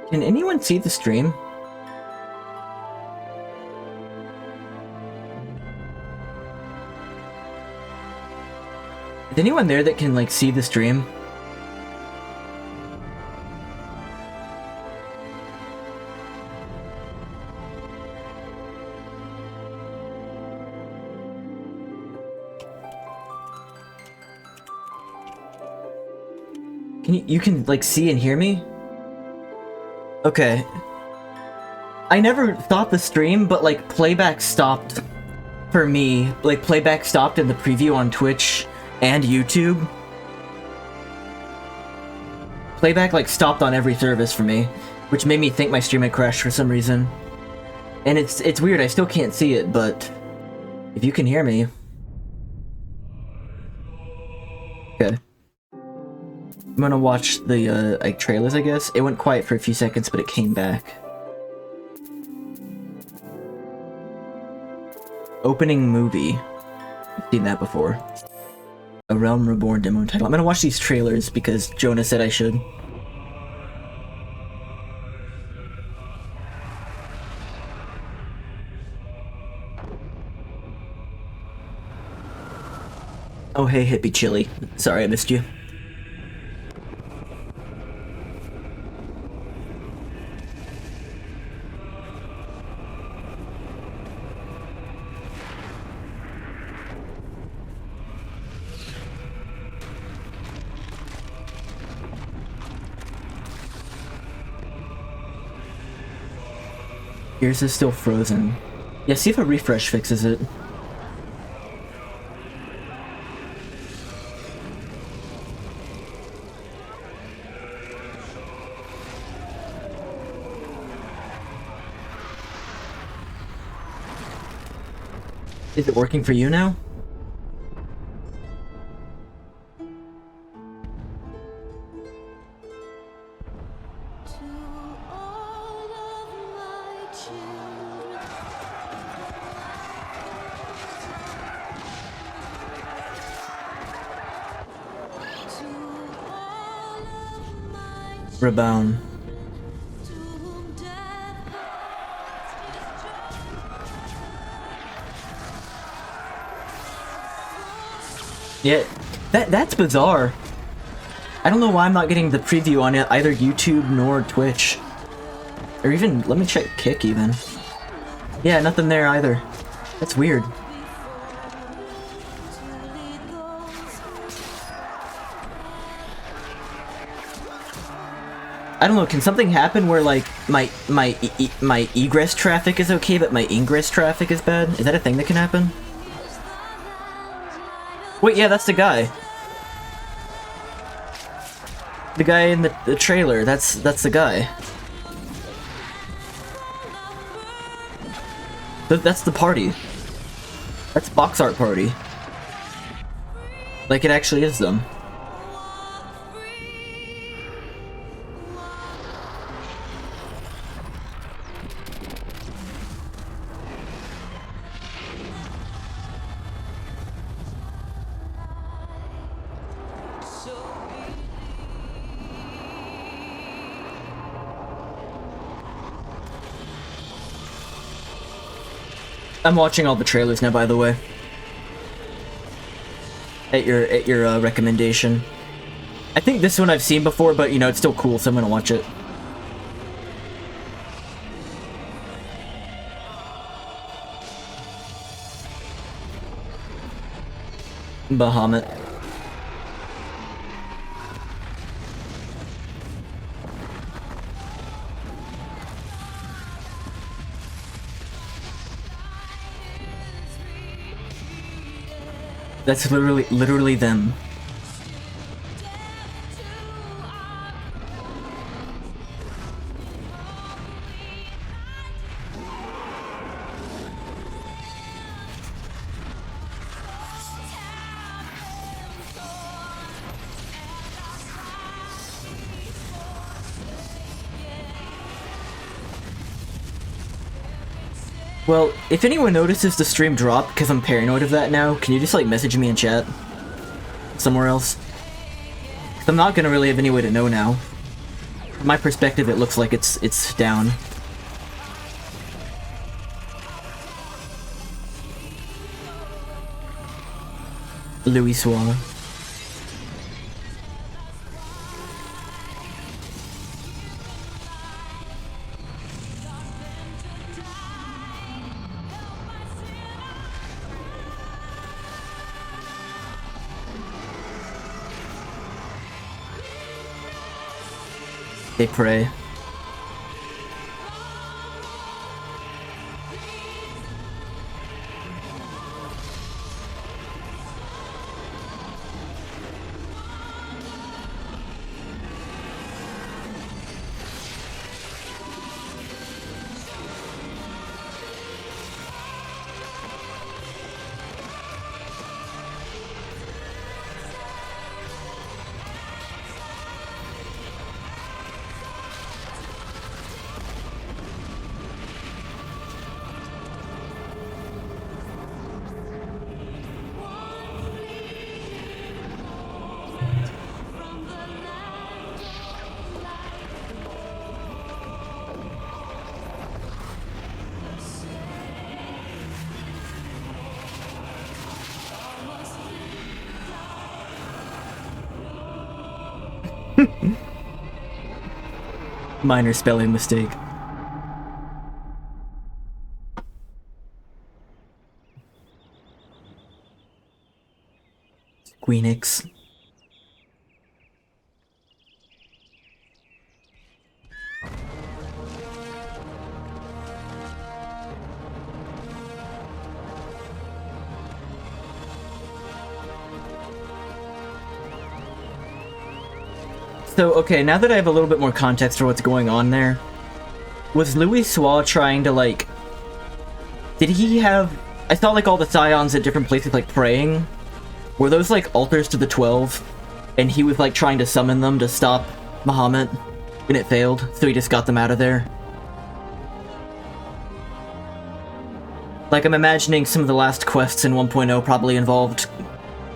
Can anyone see the stream? Is anyone there that can, like, see the stream? You can, like, see and hear me? Okay. I never thought the stream, but, like, playback stopped for me. Like, playback stopped in the preview on Twitch and YouTube. Playback, like, stopped on every service for me, which made me think my stream had crashed for some reason. And it's weird, I still can't see it, but if you can hear me... Okay. I'm gonna watch the, like, trailers, I guess. It went quiet for a few seconds, but it came back. Opening movie. I've seen that before. A Realm Reborn demo title. I'm gonna watch these trailers because Jonah said I should. Oh hey, hippie chili. Sorry I missed you. Yours is still frozen. Yeah, see if a refresh fixes it. Is it working for you now? Rebound. Yeah, that's bizarre. I don't know why I'm not getting the preview on it, either YouTube nor Twitch. Or even, let me check Kick even. Yeah, nothing there either. That's weird. I don't know, can something happen where, like, my egress traffic is okay, but my ingress traffic is bad? Is that a thing that can happen? Wait, yeah, that's the guy. The guy in the trailer, that's the guy. That's the party. That's Box Art Party. Like, it actually is them. I'm watching all the trailers now, by the way. At your recommendation. I think this one I've seen before, but you know, it's still cool, so I'm gonna watch it. Bahamut. That's literally them. Well, if anyone notices the stream drop, because I'm paranoid of that now, can you just, like, message me in chat? Somewhere else? 'Cause I'm not gonna really have any way to know now. From my perspective, it looks like it's down. Louis Soir. They pray. Minor spelling mistake. Queenix. So, okay, now that I have a little bit more context for what's going on there, was Louis Soir trying to, like... Did he have... I saw, like, all the Scions at different places, like, praying. Were those, like, altars to the 12? And he was, like, trying to summon them to stop Muhammad, and it failed, so he just got them out of there? Like, I'm imagining some of the last quests in 1.0 probably involved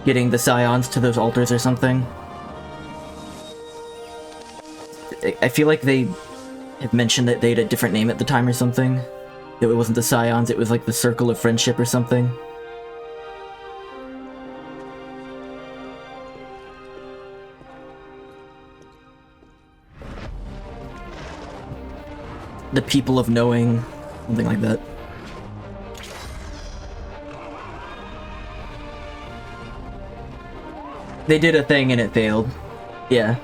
getting the Scions to those altars or something. I feel like they have mentioned that they had a different name at the time or something. That it wasn't the Scions, it was like the Circle of Friendship or something. The People of Knowing, something like that. They did a thing and it failed. Yeah.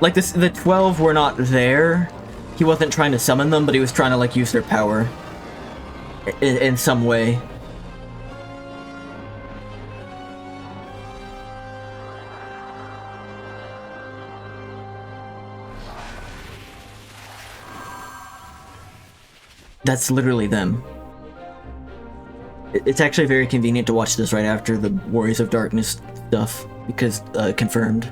Like, the 12 were not there. He wasn't trying to summon them, but he was trying to, like, use their power. In some way. That's literally them. It's actually very convenient to watch this right after the Warriors of Darkness stuff, because, confirmed.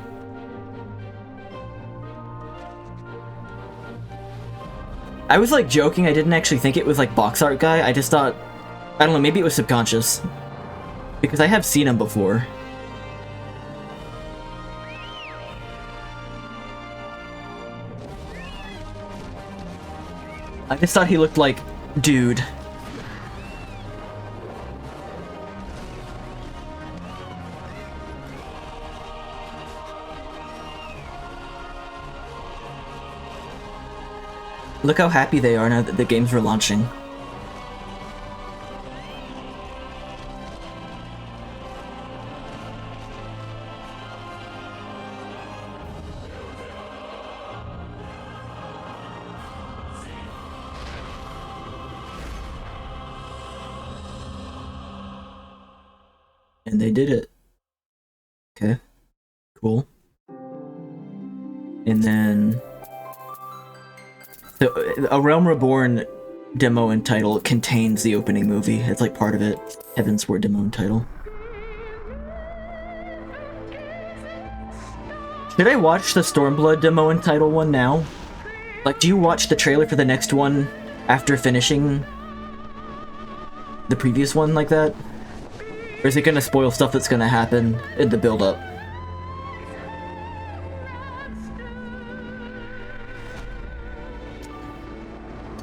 I was, like, joking, I didn't actually think it was, like, box art guy, I just thought... I don't know, maybe it was subconscious. Because I have seen him before. I just thought he looked like... dude. Look how happy they are now that the games were launching. And they did it. Okay. Cool. And then... So, A Realm Reborn demo and title contains the opening movie. It's like part of it. Heavensward demo and title. Should I watch the Stormblood demo and title one now? Like, do you watch the trailer for the next one after finishing the previous one like that? Or is it gonna spoil stuff that's gonna happen in the build-up?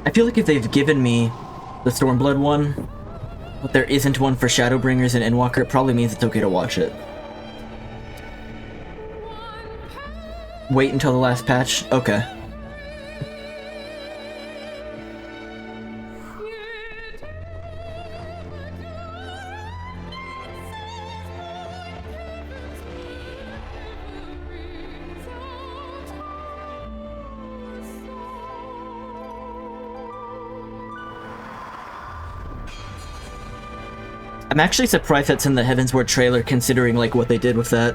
I feel like if they've given me the Stormblood one, but there isn't one for Shadowbringers and Endwalker, it probably means it's okay to watch it. Wait until the last patch? Okay. I'm actually surprised that's in the Heavensward trailer, considering like what they did with that.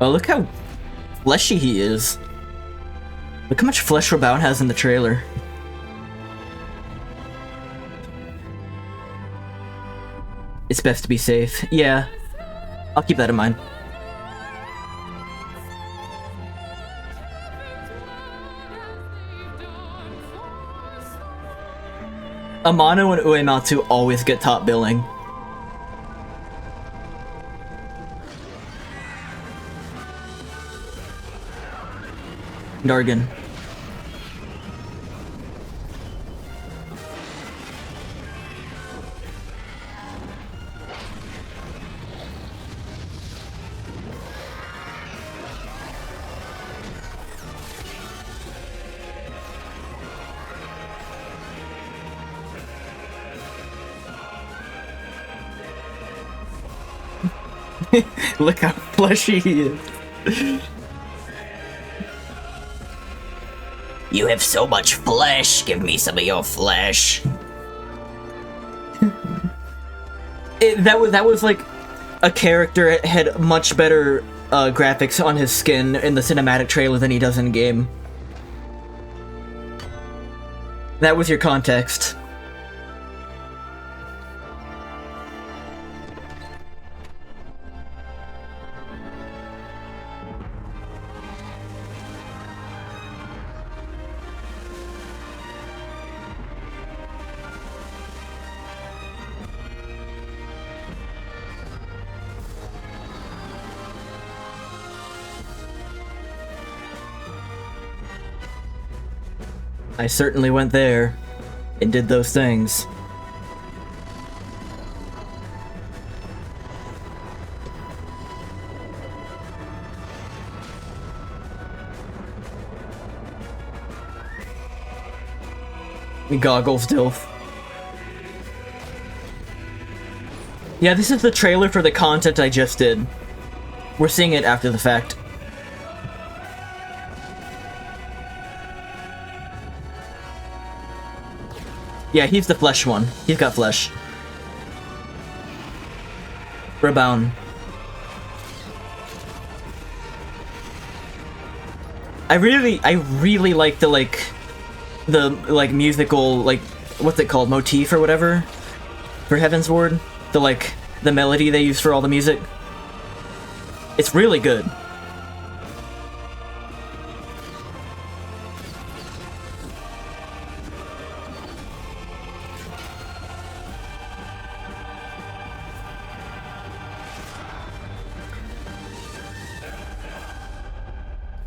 Oh, look how fleshy he is. Look how much flesh Rabound has in the trailer. It's best to be safe. Yeah, I'll keep that in mind. Amano and Uematsu always get top billing. Dargan. Look how fleshy he is. You have so much flesh. Give me some of your flesh. That was like a character had much better graphics on his skin in the cinematic trailer than he does in game. That was your context. I certainly went there and did those things. Goggles, Dilf. Yeah, this is the trailer for the content I just did. We're seeing it after the fact. Yeah, he's the flesh one. He's got flesh. Rebound. I really like the musical, what's it called, motif or whatever for Heavensward. The melody they use for all the music. It's really good.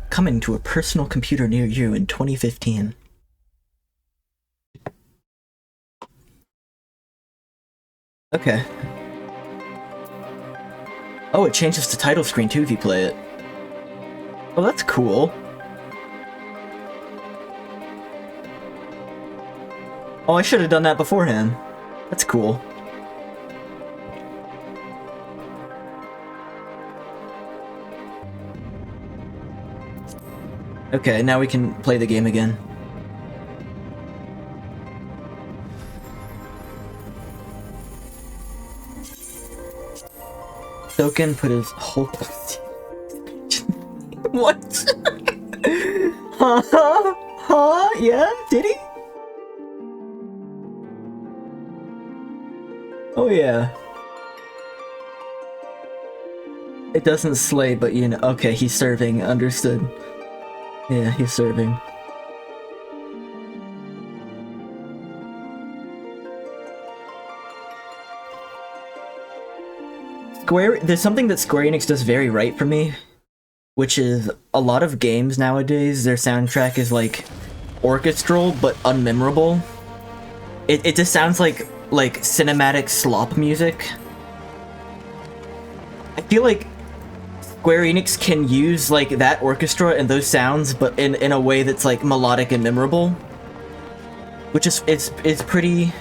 Coming to a personal computer near you in 2015. Okay. Oh, it changes to title screen too if you play it. Oh, that's cool. Oh, I should have done that beforehand. That's cool. Okay, now we can play the game again. Token put his whole... What? Huh? Huh? Yeah? Did he? Oh yeah. It doesn't slay, but you know... Okay, he's serving. Understood. Yeah, he's serving. There's something that Square Enix does very right for me. which is a lot of games nowadays, their soundtrack is like orchestral but unmemorable. It just sounds like cinematic slop music. I feel like Square Enix can use like that orchestra and those sounds, but in a way that's like melodic and memorable, which is it's pretty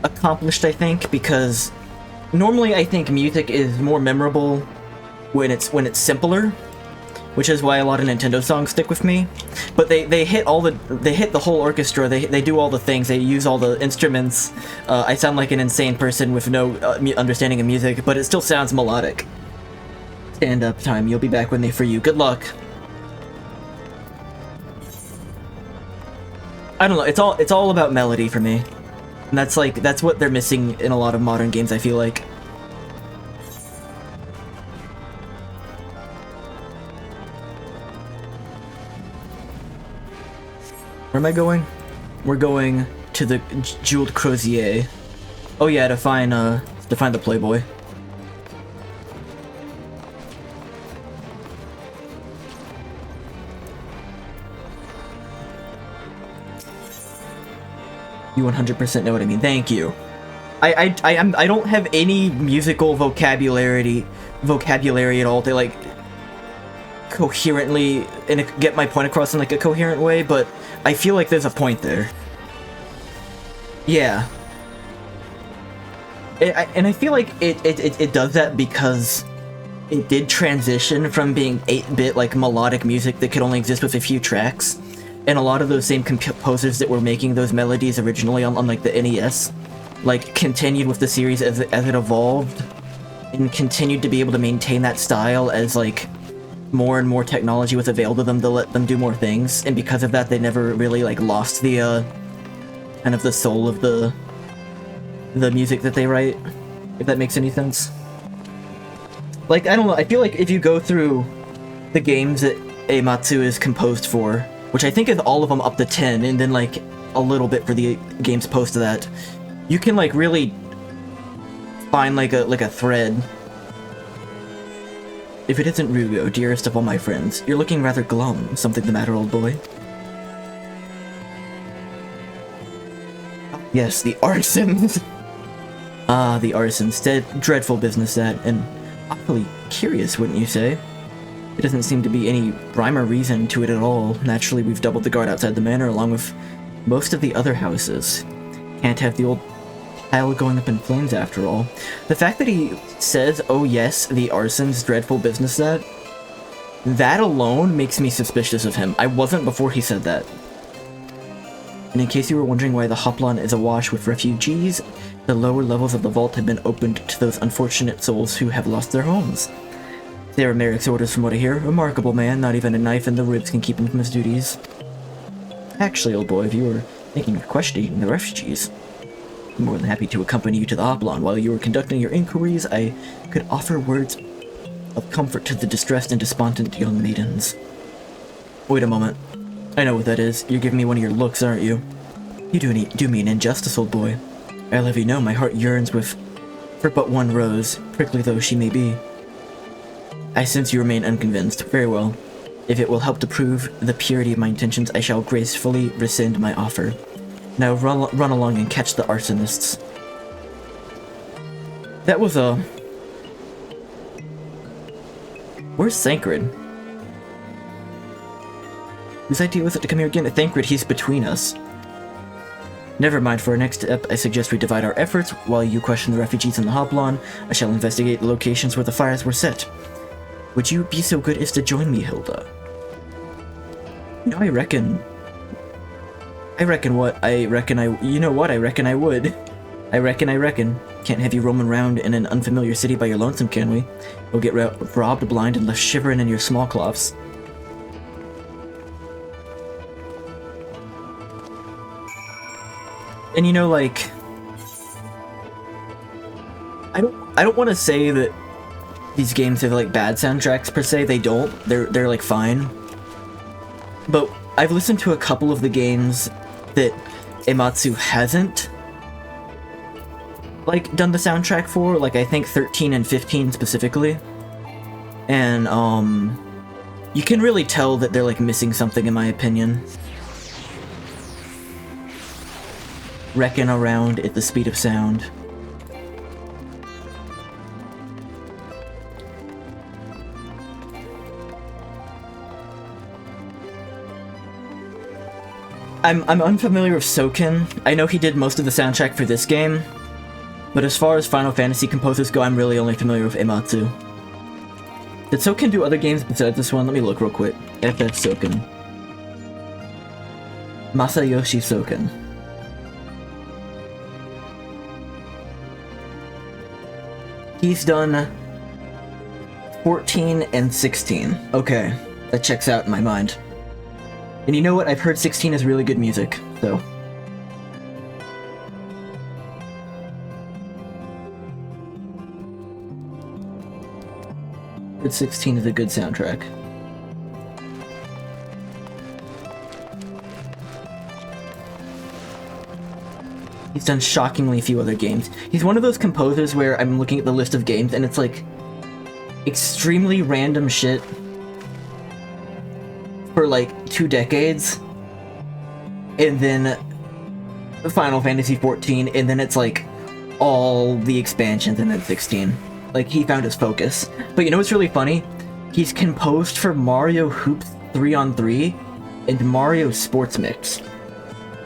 accomplished, I think, because normally I think music is more memorable when it's simpler, which is why a lot of Nintendo songs stick with me. But they hit the whole orchestra. They do all the things. They use all the instruments. I sound like an insane person with no understanding of music, but it still sounds melodic. Stand up time. You'll be back when they free you. Good luck. I don't know. It's all about melody for me, and that's what they're missing in a lot of modern games, I feel like. Where am I going? We're going to the Jeweled Crozier. Oh yeah, to find the Playboy. You 100% know what I mean. Thank you. I don't have any musical vocabulary at all to like coherently and get my point across in like a coherent way, but I feel like there's a point there. Yeah. And I feel like it does that because it did transition from being 8-bit like melodic music that could only exist with a few tracks, and a lot of those same composers that were making those melodies originally on like the NES like continued with the series as it evolved, and continued to be able to maintain that style as like more and more technology was available to them to let them do more things, and because of that they never really like lost the kind of the soul of the music that they write, if that makes any sense. Like, I don't know, I feel like if you go through the games that Eimatsu is composed for, which I think is all of them up to 10, and then like a little bit for the games post to that, you can like really find like a thread. If it isn't Rugo, dearest of all my friends, you're looking rather glum. Something the matter, old boy? Yes, the arsons. Ah, the arsons. Dreadful business that, and awfully curious, wouldn't you say? There doesn't seem to be any rhyme or reason to it at all. Naturally, we've doubled the guard outside the manor, along with most of the other houses. Can't have the old pile going up in flames after all. The fact that he says, oh yes, the arson's dreadful business that alone makes me suspicious of him. I wasn't before he said that. And in case you were wondering why the Hoplon is awash with refugees, the lower levels of the vault have been opened to those unfortunate souls who have lost their homes. They are Merrick's orders from what I hear. Remarkable man, not even a knife in the ribs can keep him from his duties. Actually, old boy, if you were thinking of questioning the refugees, I'm more than happy to accompany you to the Hoplon. While you were conducting your inquiries, I could offer words of comfort to the distressed and despondent young maidens. Wait a moment. I know what that is. You're giving me one of your looks, aren't you? You do me an injustice, old boy. I'll have you know my heart yearns for but one rose, prickly though she may be. I sense you remain unconvinced. Very well. If it will help to prove the purity of my intentions, I shall gracefully rescind my offer. Now run along and catch the arsonists. That was a... Where's Thancred? Whose idea was it to come here again? Thancred, he's between us. Never mind, for our next step, I suggest we divide our efforts. While you question the refugees in the Hoplon, I shall investigate the locations where the fires were set. Would you be so good as to join me, Hilda? You know, I reckon I would. I reckon. Can't have you roaming around in an unfamiliar city by your lonesome, can we? You'll get robbed blind and left shivering in your small cloths. And you know, like, I don't want to say that these games have like bad soundtracks per se. They don't. They're like fine. But I've listened to a couple of the games that Eimatsu hasn't like done the soundtrack for, like I think 13 and 15 specifically. And You can really tell that they're like missing something, in my opinion. Wrecking around at the speed of sound. I'm unfamiliar with Soken. I know he did most of the soundtrack for this game, but as far as Final Fantasy composers go, I'm really only familiar with Ematsu. Did Soken do other games besides this one? Let me look real quick. FF Soken. Masayoshi Soken. He's done 14 and 16. Okay, that checks out in my mind. And you know what? I've heard 16 is really good music, so. Heard 16 is a good soundtrack. He's done shockingly few other games. He's one of those composers where I'm looking at the list of games and it's like extremely random shit for like 2 decades, and then Final Fantasy 14, and then it's like all the expansions, and then 16. Like, he found his focus. But you know what's really funny? He's composed for Mario Hoops 3-on-3 and Mario Sports Mix,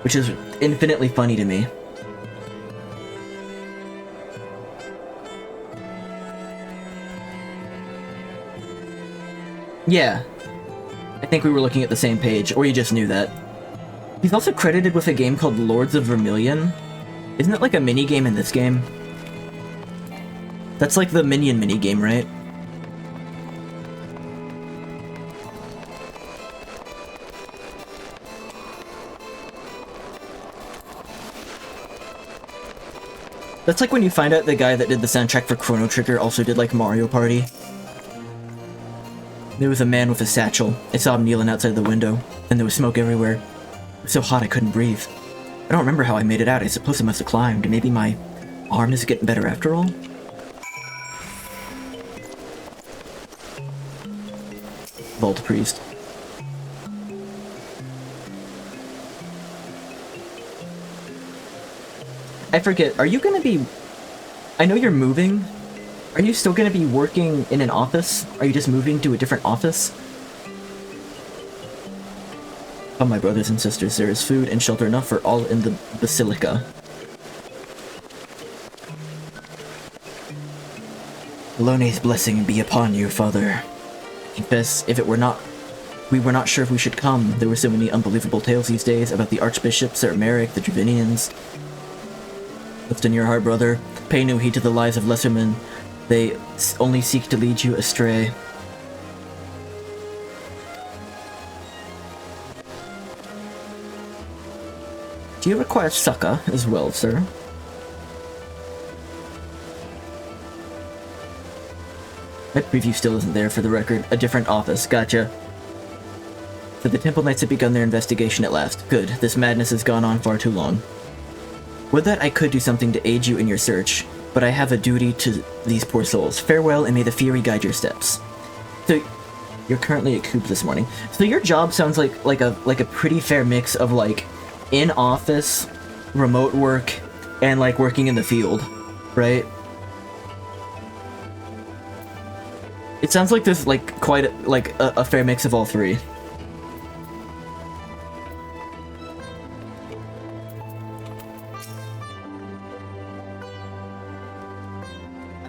which is infinitely funny to me. Yeah. I think we were looking at the same page, or you just knew that. He's also credited with a game called Lords of Vermilion. Isn't it like a mini-game in this game? That's like the Minion mini-game, right? That's like when you find out the guy that did the soundtrack for Chrono Trigger also did like Mario Party. There was a man with a satchel. I saw him kneeling outside the window, and there was smoke everywhere. It was so hot I couldn't breathe. I don't remember how I made it out. I suppose I must have climbed. Maybe my arm is getting better after all? Vault Priest. I forget, are you gonna be... I know you're moving. Are you still gonna be working in an office? Are you just moving to a different office? Oh, my brothers and sisters, there is food and shelter enough for all in the Basilica. Lone's blessing be upon you, Father. Confess, if it were not... We were not sure if we should come. There were so many unbelievable tales these days about the Archbishop, Sir Merrick, the Dravinians. Lift in your heart, brother. Pay no heed to the lies of lesser men. They only seek to lead you astray. Do you require succor as well, sir? My preview still isn't there, for the record. A different office, gotcha. So the Temple Knights have begun their investigation at last. Good, this madness has gone on far too long. Would that I could do something to aid you in your search, but I have a duty to these poor souls. Farewell, and may the Fury guide your steps. So, you're currently at Coop this morning. So your job sounds like a pretty fair mix of like in-office, remote work, and like working in the field, right? It sounds like there's like quite a fair mix of all three.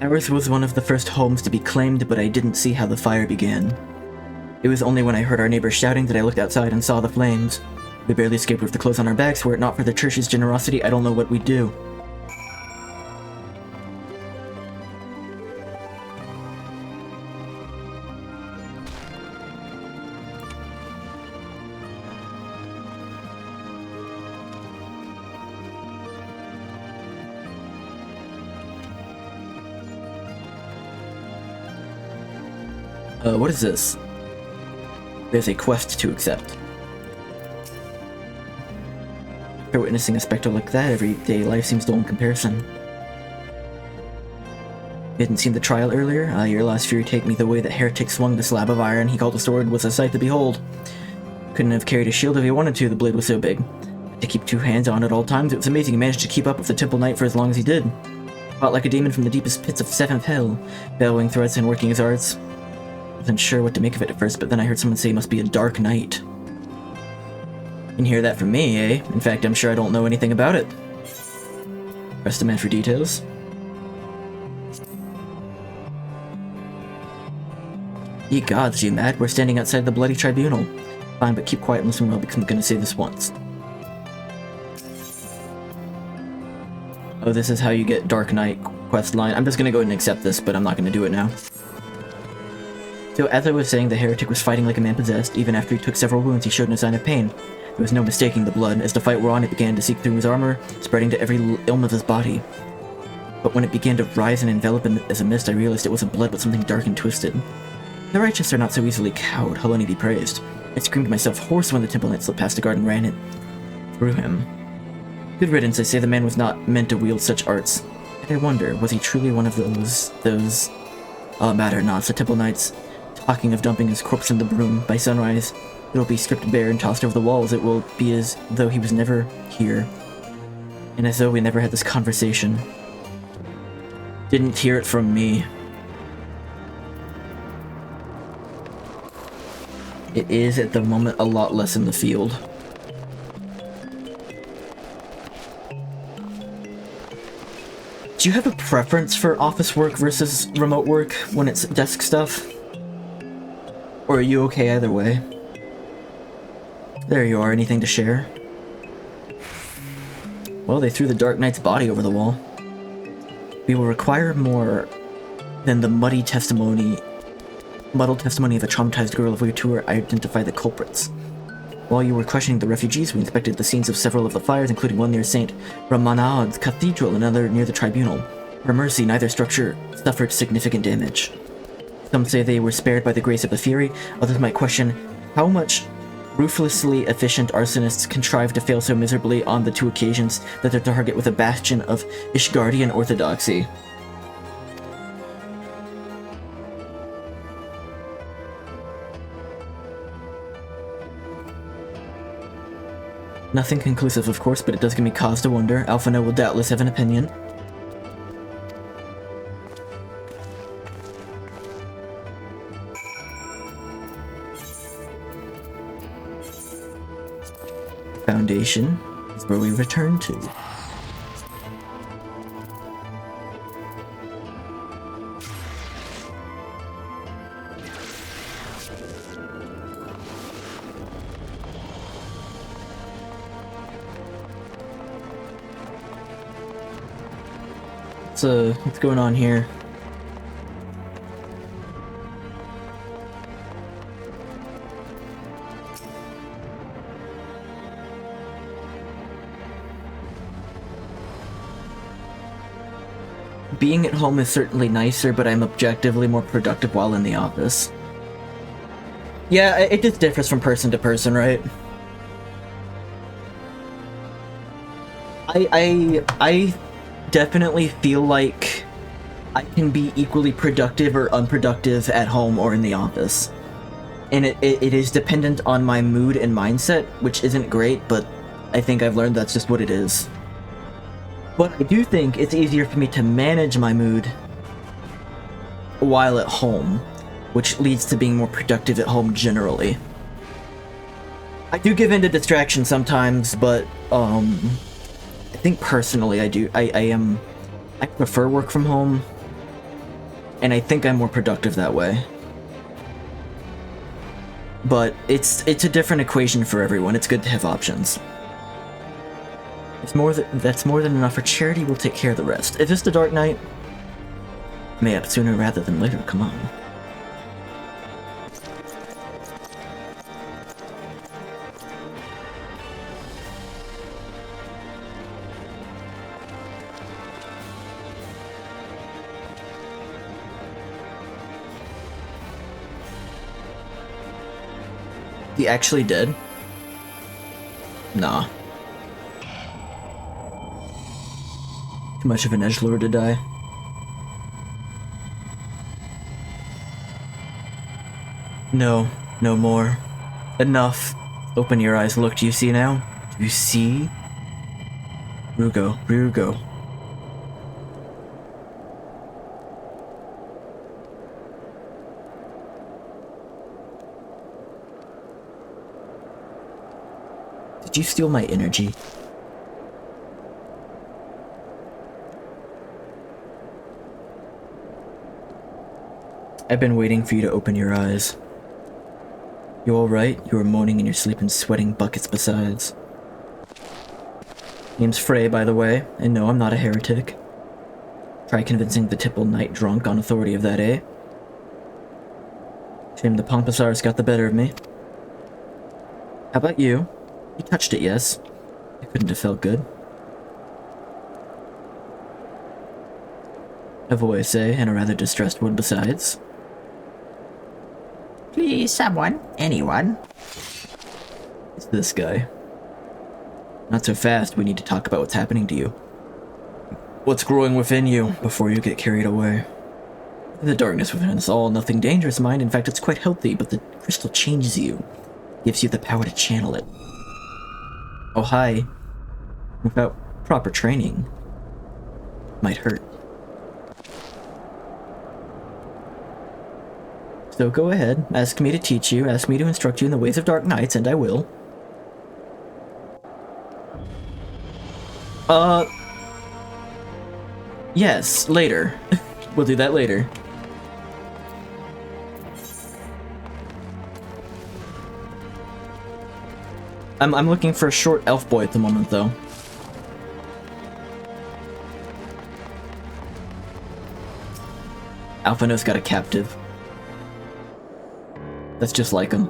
Ours was one of the first homes to be claimed, but I didn't see how the fire began. It was only when I heard our neighbors shouting that I looked outside and saw the flames. We barely escaped with the clothes on our backs. Were it not for the church's generosity, I don't know what we'd do. What is this? There's a quest to accept. After witnessing a spectacle like that, everyday life seems dull in comparison. You hadn't seen the trial earlier? Your last fury take me the way that Heretic swung the slab of iron he called a sword was a sight to behold. Couldn't have carried a shield if he wanted to, the blade was so big. To keep two hands on at all times, it was amazing he managed to keep up with the Temple Knight for as long as he did. Fought like a demon from the deepest pits of 7th Hell, bellowing threats and working his arts. Wasn't sure what to make of it at first, but then I heard someone say he must be a Dark Knight. You can hear that from me, eh? In fact, I'm sure I don't know anything about it. Press the man for details. Ye gods, you mad? We're standing outside the bloody tribunal. Fine, but keep quiet and listen well, because I'm gonna say this once. Oh, this is how you get Dark Knight quest line. I'm just gonna go ahead and accept this, but I'm not gonna do it now. So, as I was saying, the heretic was fighting like a man possessed. Even after he took several wounds, he showed no sign of pain. There was no mistaking the blood. As the fight wore on, it began to seep through his armor, spreading to every ilm of his body. But when it began to rise and envelop him as a mist, I realized it wasn't blood, but something dark and twisted. The righteous are not so easily cowed, Helene be praised. I screamed myself hoarse when the Temple Knight slipped past the guard and ran it through him. Good riddance, I say the man was not meant to wield such arts. And I wonder, was he truly one of those... matter not, the Temple Knights talking of dumping his corpse in the broom. By sunrise, it'll be stripped bare and tossed over the walls. It will be as though he was never here. And as though we never had this conversation. Didn't hear it from me. It is, at the moment, a lot less in the field. Do you have a preference for office work versus remote work when it's desk stuff? Or are you okay either way? There you are, anything to share? Well, they threw the Dark Knight's body over the wall. We will require more than the muddled testimony of a traumatized girl if we were to identify the culprits. While you were questioning the refugees, we inspected the scenes of several of the fires, including one near St. Ramanad's Cathedral and another near the Tribunal. For mercy, neither structure suffered significant damage. Some say they were spared by the grace of the Fury, others might question how much ruthlessly efficient arsonists contrived to fail so miserably on the two occasions that their target was a bastion of Ishgardian orthodoxy. Nothing conclusive, of course, but it does give me cause to wonder. Alphino will doubtless have an opinion. Foundation is where we return to. What's going on here? Being at home is certainly nicer, but I'm objectively more productive while in the office. Yeah, it just differs from person to person, right? I definitely feel like I can be equally productive or unproductive at home or in the office. And it is dependent on my mood and mindset, which isn't great, but I think I've learned that's just what it is. But I do think it's easier for me to manage my mood while at home, which leads to being more productive at home generally. I do give in to distraction sometimes, but I think personally I do. I prefer work from home, and I think I'm more productive that way. But it's a different equation for everyone. It's good to have options. That's more than enough for charity. We'll take care of the rest. Is this the Dark Knight? May up sooner rather than later. Come on. He actually did? Nah. Too much of an edgelord to die. No, no more. Enough. Open your eyes. Look, do you see now? Do you see? Rugo, Rugo. Did you steal my energy? I've been waiting for you to open your eyes. You alright? You were moaning in your sleep and sweating buckets besides. Name's Frey, by the way, and no, I'm not a heretic. Try convincing the Tipple Knight drunk on authority of that, eh? Shame the Pompasaurus got the better of me. How about you? You touched it, yes? It couldn't have felt good. A voice, eh? And a rather distressed one besides. Please, someone, anyone. It's this guy. Not so fast, we need to talk about what's happening to you. What's growing within you before you get carried away. The darkness within us all, nothing dangerous, mind. In fact, it's quite healthy, but the crystal changes you. Gives you the power to channel it. Oh, hi. Without proper training, might hurt. So go ahead, ask me to teach you, ask me to instruct you in the ways of dark knights, and I will. Yes, later. We'll do that later. I'm looking for a short elf boy at the moment, though. Alphino's got a captive. That's just like him.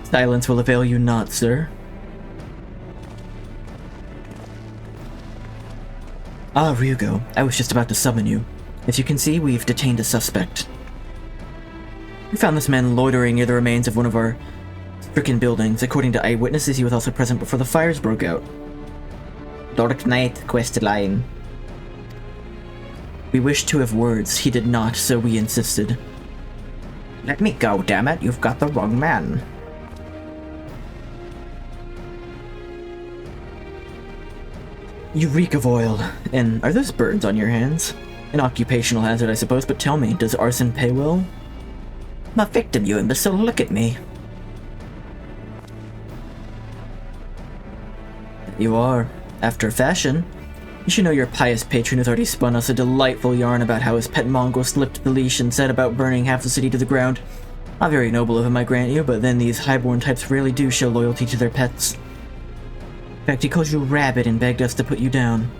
Silence will avail you not, sir. Ah, Ryugo, I was just about to summon you. As you can see, we've detained a suspect. We found this man loitering near the remains of one of our stricken buildings. According to eyewitnesses, he was also present before the fires broke out. Dark Knight quest line. We wished to have words. He did not, so we insisted. Let me go, damn it. You've got the wrong man. You reek of oil. And are those burns on your hands? An occupational hazard, I suppose, but tell me, does arson pay well? I'm a victim, you imbecile. Look at me. You are. After a fashion. You should know your pious patron has already spun us a delightful yarn about how his pet mongrel slipped the leash and set about burning half the city to the ground. Not very noble of him, I grant you, but then these highborn types rarely do show loyalty to their pets. In fact, he called you Rabbit and begged us to put you down.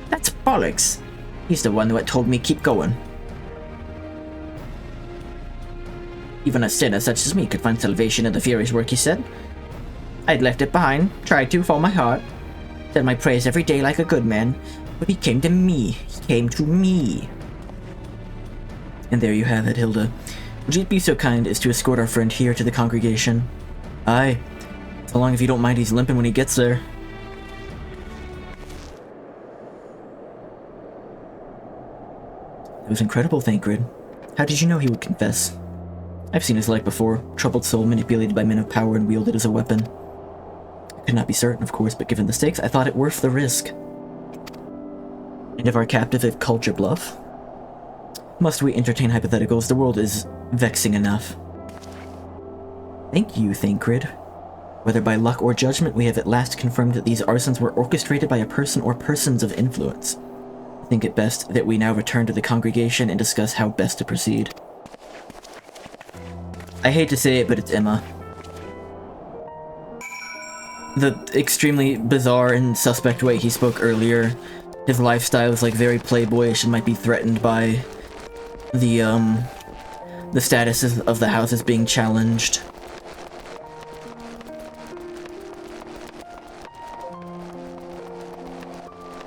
That's bollocks. He's the one that told me keep going. Even a sinner such as me could find salvation in the Fury's work, he said. I'd left it behind, tried to, with all my heart. Said my prayers every day like a good man, but he came to me. He came to me. And there you have it, Hilda. Would you be so kind as to escort our friend here to the congregation? Aye. So long as you don't mind he's limping when he gets there. It was incredible, Thancred. How did you know he would confess? I've seen his like before. Troubled soul manipulated by men of power and wielded as a weapon. I could not be certain, of course, but given the stakes, I thought it worth the risk. And if our captive had called your bluff? Must we entertain hypotheticals? The world is vexing enough. Thank you, Thancred. Whether by luck or judgment, we have at last confirmed that these arsons were orchestrated by a person or persons of influence. I think it best that we now return to the congregation and discuss how best to proceed. I hate to say it, but it's Emma. The extremely bizarre and suspect way he spoke earlier, his lifestyle is like very playboyish and might be threatened by the status of the houses being challenged.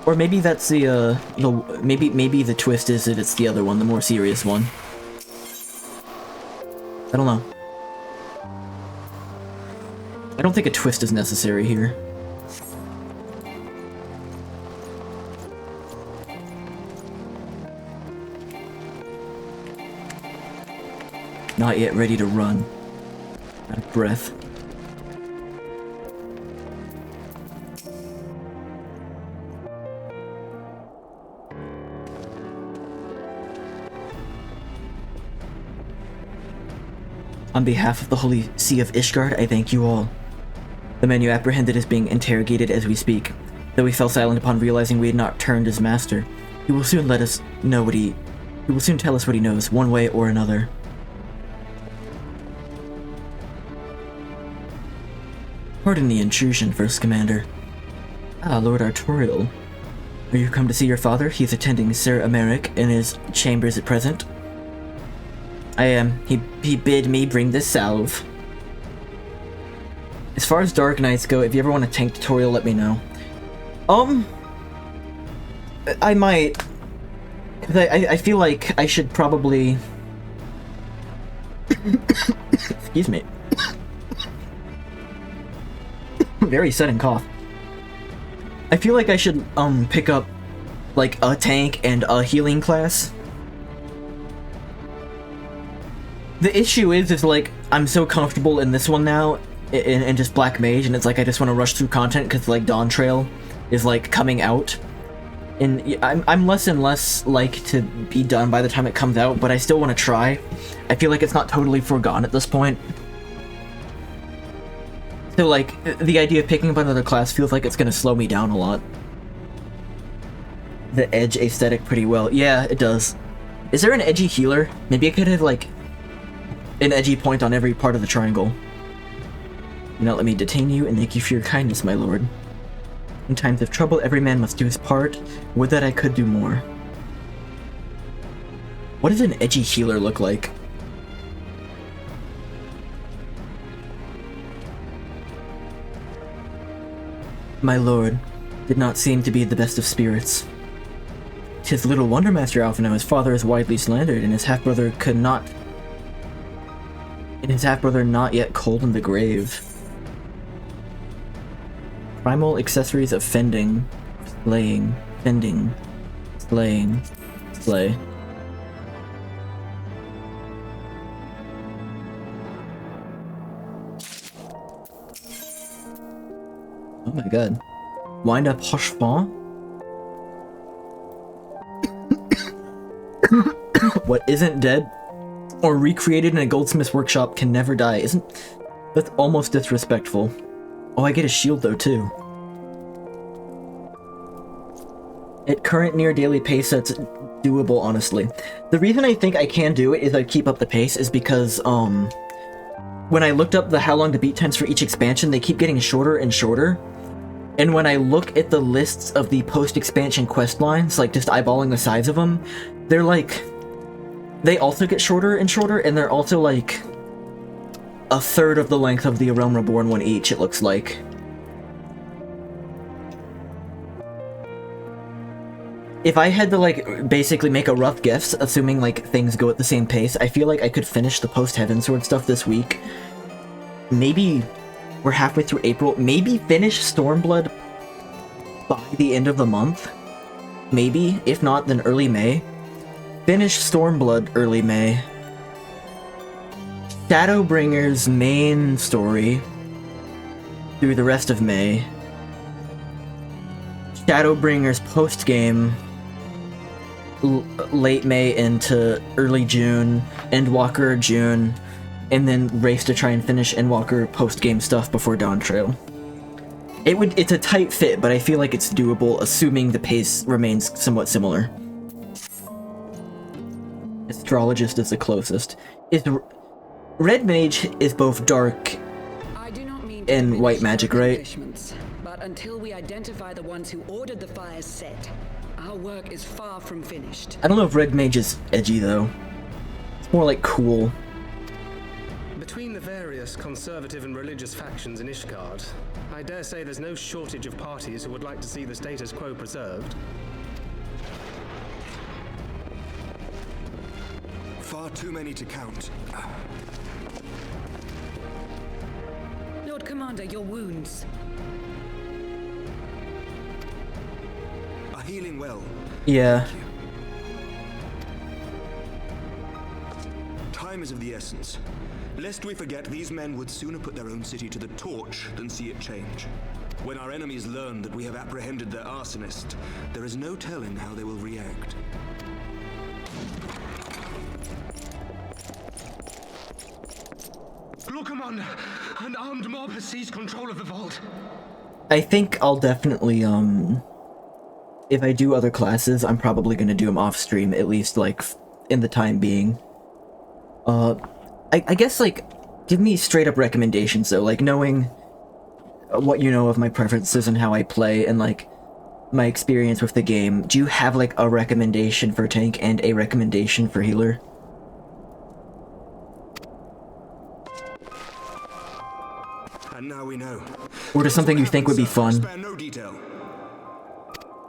Or maybe that's maybe the twist is that it's the other one, the more serious one. I don't know. I don't think a twist is necessary here. Not yet ready to run. Out of breath. On behalf of the Holy See of Ishgard, I thank you all. The man you apprehended is being interrogated as we speak. Though he fell silent upon realizing we had not turned his master, he will soon let us know what he will soon tell us what he knows, one way or another. Pardon the intrusion, First Commander. Ah, Lord Artorial. Are you come to see your father? He's attending Sir Emeric in his chambers at present. I am. He bid me bring this salve. As far as Dark Knights go, if you ever want a tank tutorial, let me know. I might. Cause I feel like I should probably... Excuse me. Very sudden cough. I feel like I should, pick up, like, a tank and a healing class. The issue is like, I'm so comfortable in this one now, in just Black Mage, and it's like I just want to rush through content because, like, Dawn Trail is, like, coming out. And I'm less and less like to be done by the time it comes out, but I still want to try. I feel like it's not totally forgone at this point. So, like, the idea of picking up another class feels like it's going to slow me down a lot. The edge aesthetic pretty well. Yeah, it does. Is there an edgy healer? Maybe I could have, like, an edgy point on every part of the triangle. Do not let me detain you, and thank you for your kindness, my lord. In times of trouble, every man must do his part. Would that I could do more. What does an edgy healer look like? My lord did not seem to be the best of spirits. 'Tis little wonder, Master Alphino, his father is widely slandered, and his half-brother could not... And his half-brother not yet cold in the grave. Primal accessories of fending, slaying, fending, slaying, slay. Oh my god. Wind up Hoshfon? What isn't dead or recreated in a goldsmith's workshop can never die. Isn't... That's almost disrespectful. Oh, I get a shield though too. At current near daily pace, that's doable, honestly. The reason I think I can do it is I keep up the pace is because, when I looked up the how long to beat times for each expansion, they keep getting shorter and shorter. And when I look at the lists of the post-expansion quest lines, like just eyeballing the size of them, they're like... They also get shorter and shorter, and they're also like... a third of the length of the A Realm Reborn one each, it looks like. If I had to, like, basically make a rough guess, assuming, like, things go at the same pace, I feel like I could finish the post-Heavensward stuff this week. Maybe we're halfway through April. Maybe finish Stormblood by the end of the month. Maybe. If not, then early May. Finish Stormblood early May. Shadowbringer's main story through the rest of May. Shadowbringer's post-game late May into early June, Endwalker June, and then race to try and finish Endwalker post-game stuff before Dawn Trail. It's a tight fit, but I feel like it's doable, assuming the pace remains somewhat similar. Astrologist is the closest. Red Mage is both dark and white magic, right? But until we identify the ones who ordered the fires set, our work is far from finished. I don't know if Red Mage is edgy, though. It's more like cool. Between the various conservative and religious factions in Ishgard, I dare say there's no shortage of parties who would like to see the status quo preserved. Far too many to count. Lord Commander, your wounds. Are healing well. Yeah. Time is of the essence. Lest we forget, these men would sooner put their own city to the torch than see it change. When our enemies learn that we have apprehended their arsonist, there is no telling how they will react. Lord Commander, an armed mob has seized control of the vault. I think I'll definitely, if I do other classes, I'm probably gonna do them off stream, at least, like, in the time being. I guess, like, give me straight up recommendations, though, like, knowing what you know of my preferences and how I play, and, like, my experience with the game. Do you have, like, a recommendation for tank and a recommendation for healer? And now we know. Or just something you think would be fun? Spare no detail.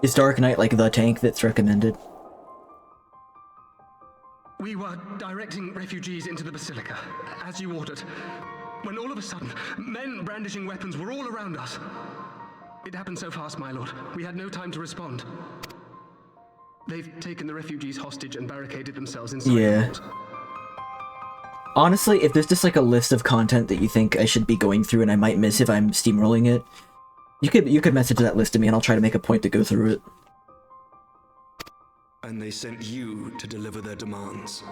Is Dark Knight, like, the tank that's recommended? We were directing refugees into the Basilica, as you ordered, when all of a sudden, men brandishing weapons were all around us. It happened so fast, my lord. We had no time to respond. They've taken the refugees hostage and barricaded themselves inside the vault. Honestly, if there's just, like, a list of content that you think I should be going through and I might miss if I'm steamrolling it, you could message that list to me and I'll try to make a point to go through it. And they sent you to deliver their demands.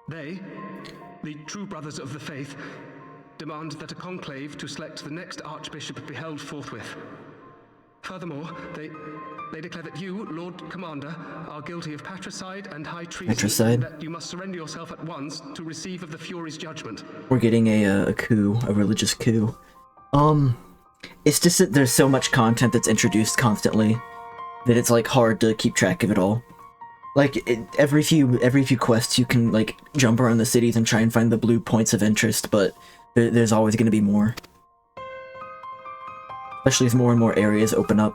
They, the true brothers of the faith, demand that a conclave to select the next archbishop be held forthwith. Furthermore, they declare that you, Lord Commander, are guilty of patricide and high treason. Patricide? That you must surrender yourself at once to receive of the Fury's judgment. We're getting a coup, a religious coup. It's just that there's so much content that's introduced constantly that it's, like, hard to keep track of it all. Like, every few quests you can, like, jump around the cities and try and find the blue points of interest, but there's always gonna be more. Especially as more and more areas open up.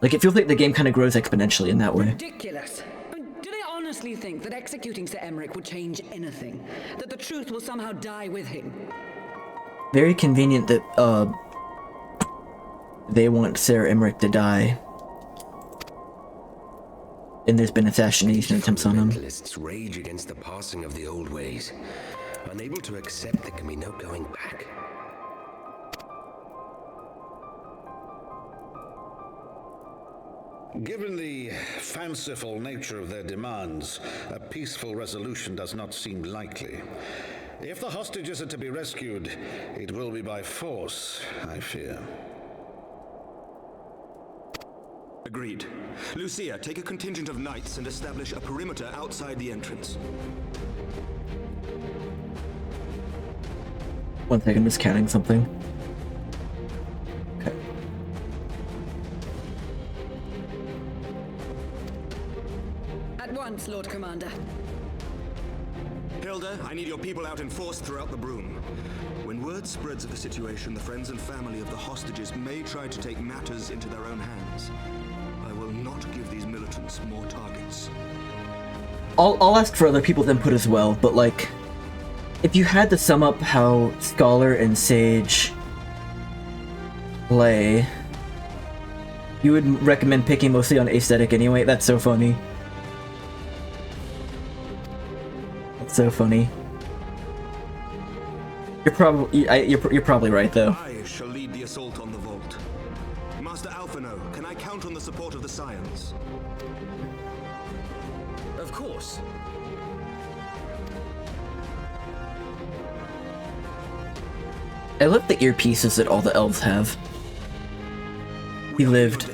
Like, it feels like the game kind of grows exponentially in that way. Ridiculous. Do they honestly think that executing Sir Emmerich would change anything? That the truth will somehow die with him? Very convenient that, they want Sir Emmerich to die. And there's been assassination attempts on him. Fundamentalists rage against the passing of the old ways, unable to accept there can be no going back. Given the fanciful nature of their demands, a peaceful resolution does not seem likely. If the hostages are to be rescued, it will be by force, I fear. Agreed. Lucia, take a contingent of knights and establish a perimeter outside the entrance. One second, I'm just counting something. Okay. At once, Lord Commander. Hilda, I need your people out in force throughout the Broom. When word spreads of the situation, the friends and family of the hostages may try to take matters into their own hands. I will not give these militants more targets. I'll ask for other people's input as well, but, like, if you had to sum up how Scholar and Sage play, you would recommend picking mostly on aesthetic anyway? That's so funny. That's so funny. You're probably right, though. I shall lead the assault on the vault. Master Alphino, can I count on the support of the Scions? Of course. I love the earpieces that all the elves have. He lived.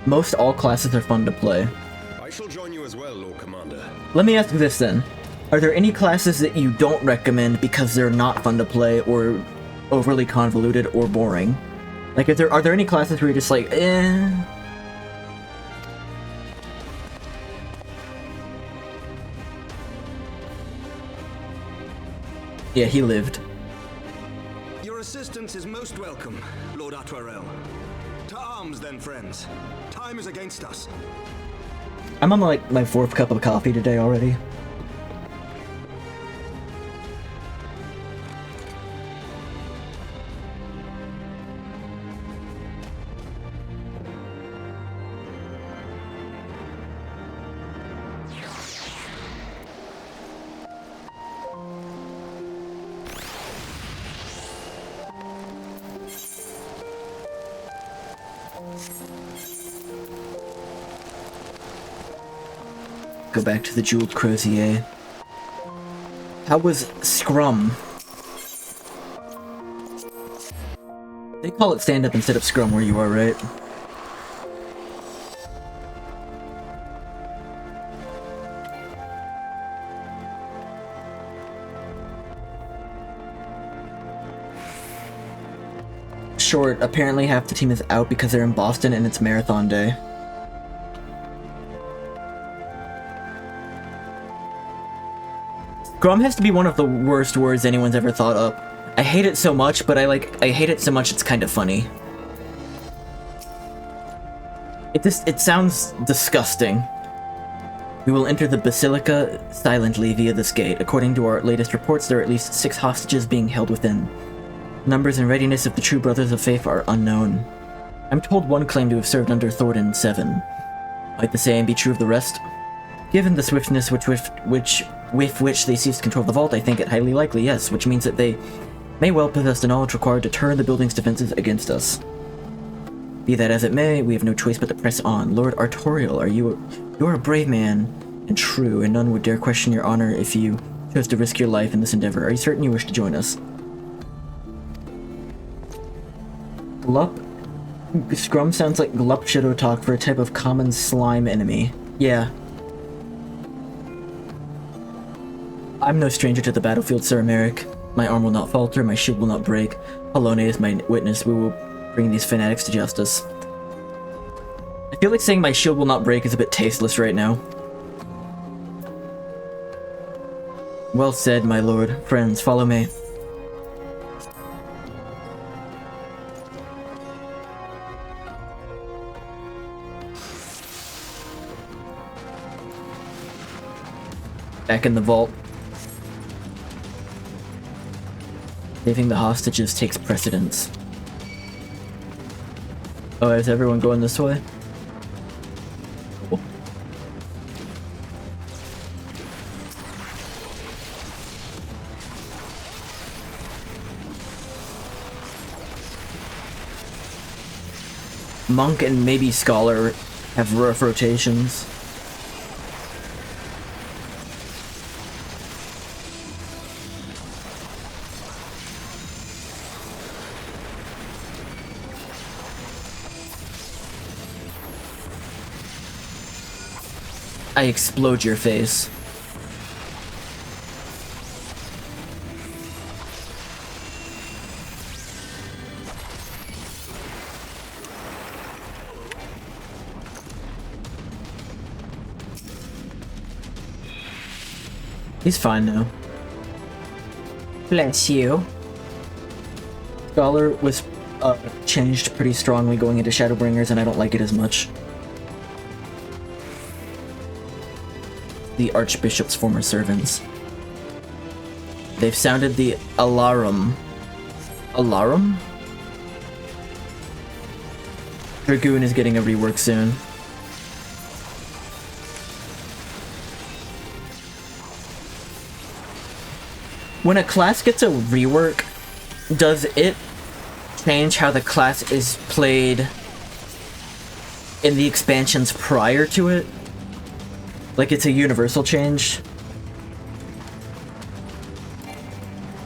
Most all classes are fun to play. I shall join you as well, Lord Commander. Let me ask you this then. Are there any classes that you don't recommend because they're not fun to play or overly convoluted or boring? Like, are there any classes where you're just like, eh? Yeah, he lived. Your assistance is most welcome, Lord Atwarel. To arms then, friends. Time is against us. I'm on, like, my 4th cup of coffee today already. Go back to the Jeweled Crozier. How was Scrum? They call it stand-up instead of Scrum where you are, right? Short, apparently half the team is out because they're in Boston and it's marathon day. Scrum has to be one of the worst words anyone's ever thought up. I hate it so much, but I hate it so much it's kind of funny. It sounds disgusting. We will enter the Basilica silently via this gate. According to our latest reports, there are at least 6 hostages being held within. Numbers and readiness of the true Brothers of Faith are unknown. I'm told one claimed to have served under Thornton 7. Might the same be true of the rest? Given the swiftness with which they seized control of the vault, I think it highly likely, yes, which means that they may well possess the knowledge required to turn the building's defenses against us. Be that as it may, we have no choice but to press on. Lord Artorial, you are a brave man and true, and none would dare question your honor if you chose to risk your life in this endeavor. Are you certain you wish to join us? Glup? Scrum sounds like Glup Shadow talk for a type of common slime enemy. Yeah. I'm no stranger to the battlefield, Sir Merrick. My arm will not falter, my shield will not break. Halone is my witness, we will bring these fanatics to justice. I feel like saying my shield will not break is a bit tasteless right now. Well said, my lord. Friends, follow me. Back in the vault. Saving the hostages takes precedence. Oh, is everyone going this way? Cool. Monk and maybe Scholar have rough rotations. I explode your face. He's fine now. Bless you. Scholar was changed pretty strongly going into Shadowbringers, and I don't like it as much. The Archbishop's former servants. They've sounded the alarum. Alarum? Dragoon is getting a rework soon. When a class gets a rework, does it change how the class is played in the expansions prior to it? Like it's a universal change?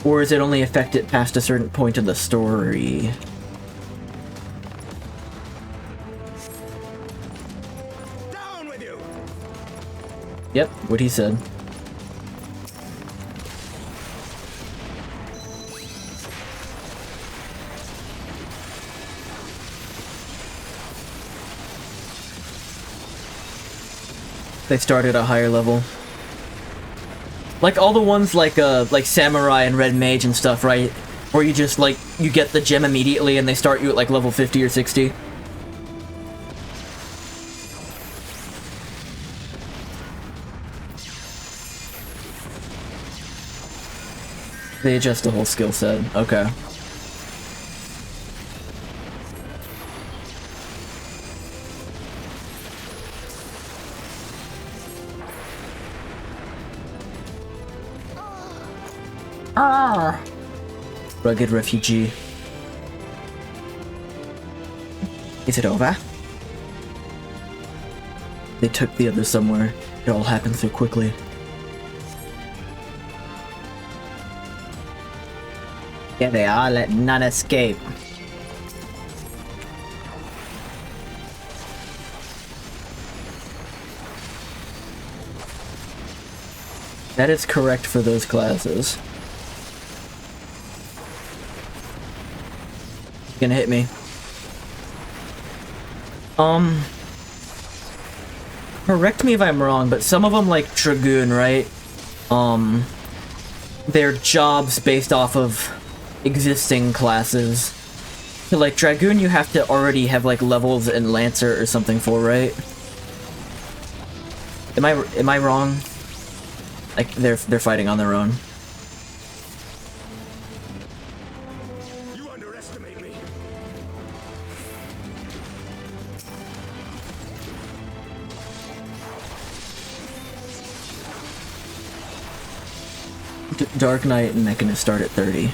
Or is it only affected past a certain point in the story? Down with you! Yep, what he said. They start at a higher level. Like all the ones like Samurai and Red Mage and stuff, right? Where you just like, you get the gem immediately and they start you at like level 50 or 60. They adjust the whole skill set. Okay. Rugged refugee. Is it over? They took the others somewhere. It all happened so quickly. Here they are, let none escape. That is correct for those classes. He's gonna hit me. Correct me if I'm wrong, but some of them, like Dragoon, right? They're jobs based off of existing classes. So, like, Dragoon you have to already have, like, levels in Lancer or something for, right? Am I wrong? Like, they're fighting on their own. You underestimate me. Dark Knight and Mechanist start at 30.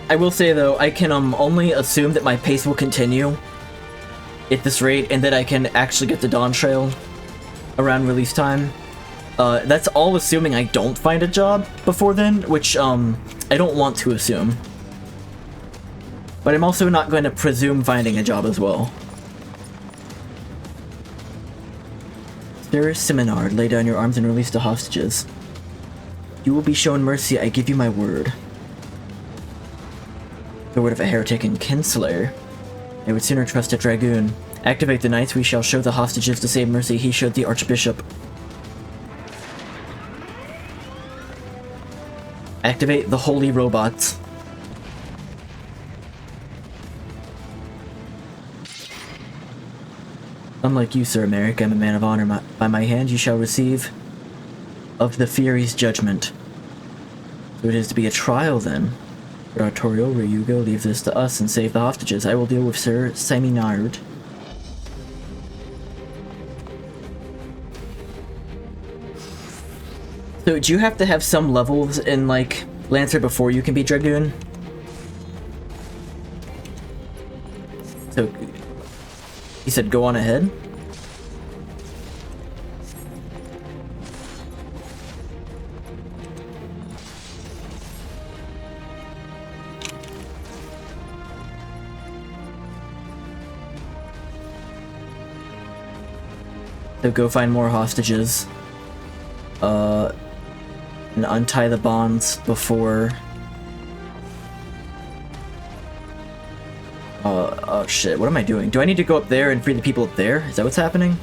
I will say though, I can only assume that my pace will continue at this rate, and that I can actually get the Dawn Trail around release time. That's all assuming I don't find a job before then, which I don't want to assume. But I'm also not going to presume finding a job as well. Sir Synmyn, lay down your arms and release the hostages. You will be shown mercy, I give you my word. The word of a heretic and kinslayer. I would sooner trust a dragoon. Activate the knights, we shall show the hostages the same mercy he showed the archbishop. Activate the holy robots. Unlike you, Sir Merrick, I'm a man of honor. By my hand you shall receive of the Fury's judgment. So it is to be a trial then. Artorial, Ryugo, leave this to us and save the hostages. I will deal with Sir Synmyn. So, do you have to have some levels in, like, Lancer before you can be Dragoon? So, he said go on ahead? So go find more hostages. And untie the bonds before... oh shit, what am I doing? Do I need to go up there and free the people up there? Is that what's happening?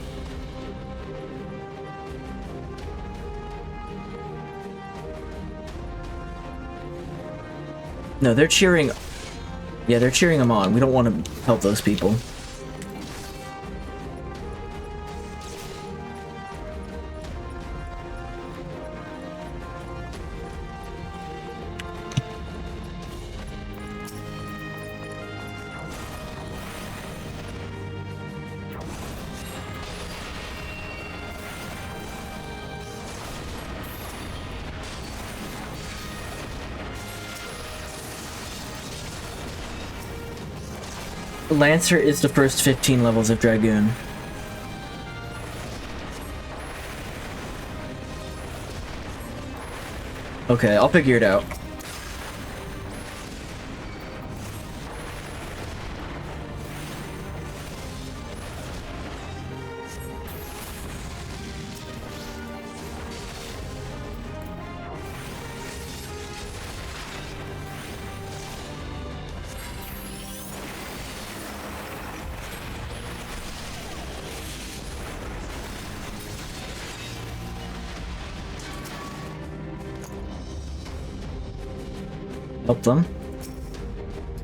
No, they're cheering... Yeah, they're cheering them on. We don't want to help those people. Lancer is the first 15 levels of Dragoon. Okay, I'll figure it out. Help them.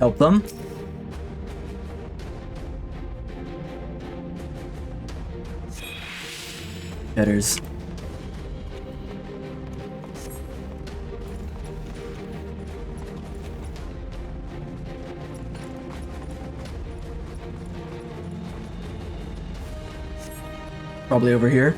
Help them. Headers. Probably over here.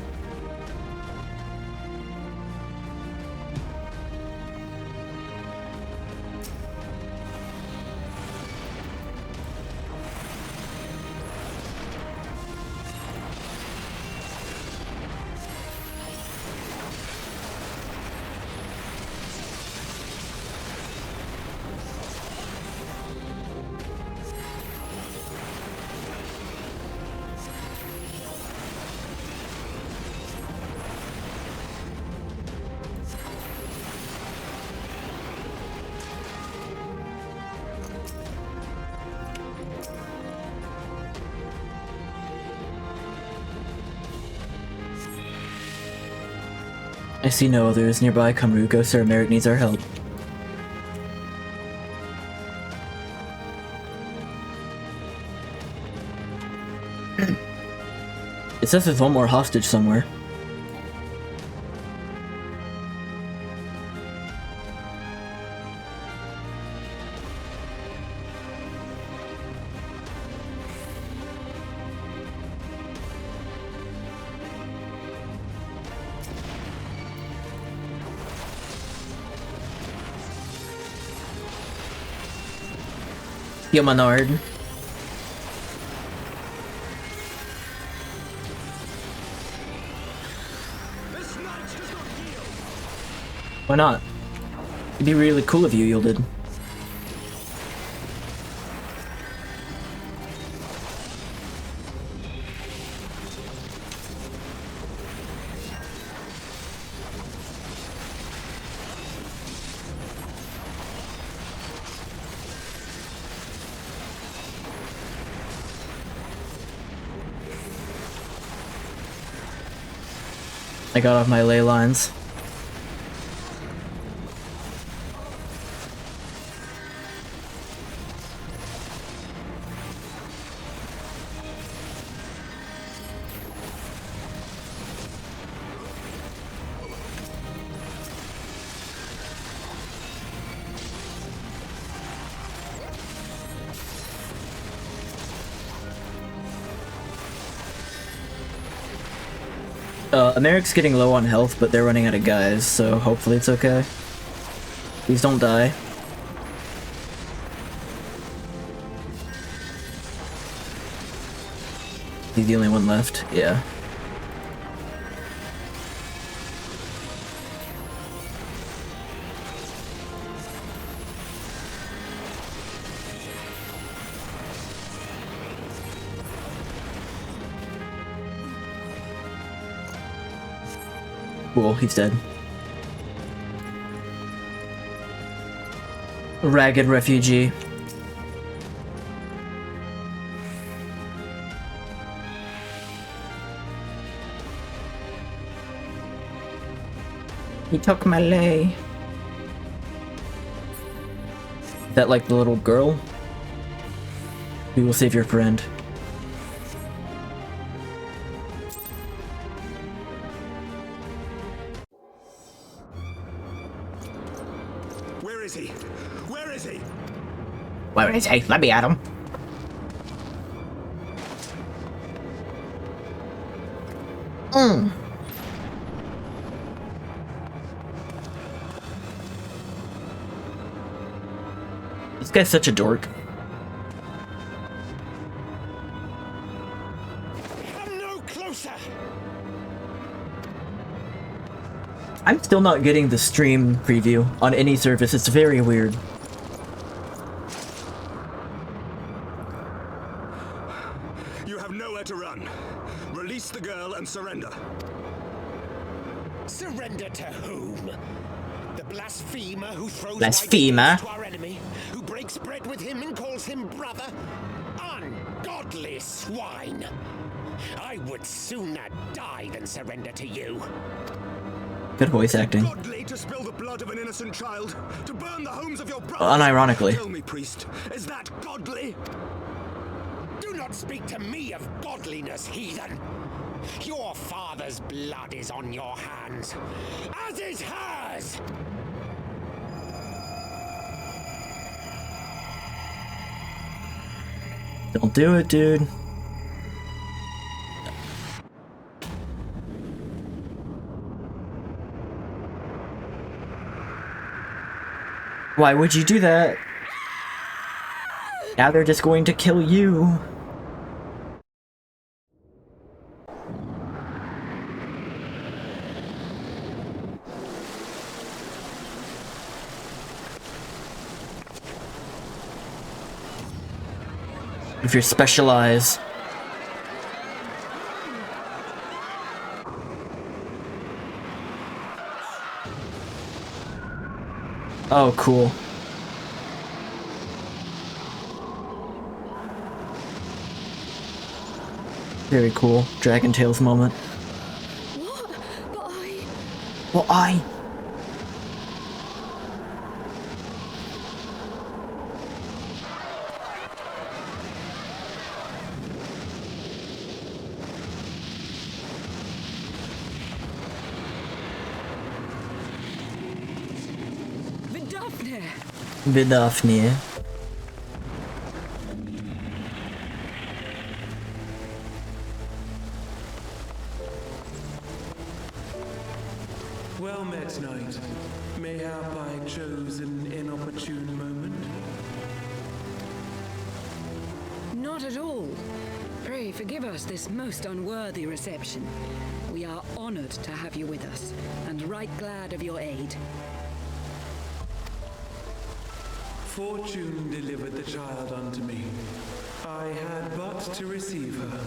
I see no others nearby. Kamruko, Sir Merrick needs our help. It says there's one more hostage somewhere. Yo, Menard. Why not? It'd be really cool if you yielded. I got off my ley lines. Americ's getting low on health, but they're running out of guys, so hopefully it's okay. Please don't die. He's the only one left, yeah. Cool, he's dead. Ragged refugee. He took my lei. Is that like the little girl? We will save your friend. Where is he? Where is he? Where is he? Let me at him. This guy's such a dork. Come no closer. I'm still not getting the stream preview on any service. It's very weird. You have nowhere to run. Release the girl and surrender. Surrender to whom? The blasphemer who throws Blasphemer? white to our enemy, who breaks bread with him and calls him brother? Ungodly swine! I would sooner die than surrender to you. Good voice acting. Godly to spill the blood of an innocent child, to burn the homes of your brothers. Unironically. Tell me, priest, is that godly? Do not not speak to me of godliness, heathen! Your father's blood is on your hands, as is hers! Don't do it, dude. Why would you do that? Now they're just going to kill you. If you're specialized. Oh, cool. Very cool. Dragon Tales moment. What? But I... Well, I... Vidafnir. Well met, knight. Mayhap I chose an inopportune moment? Not at all. Pray forgive us this most unworthy reception. We are honored to have you with us, and right glad of your aid. Fortune delivered the child unto me. I had but to receive her.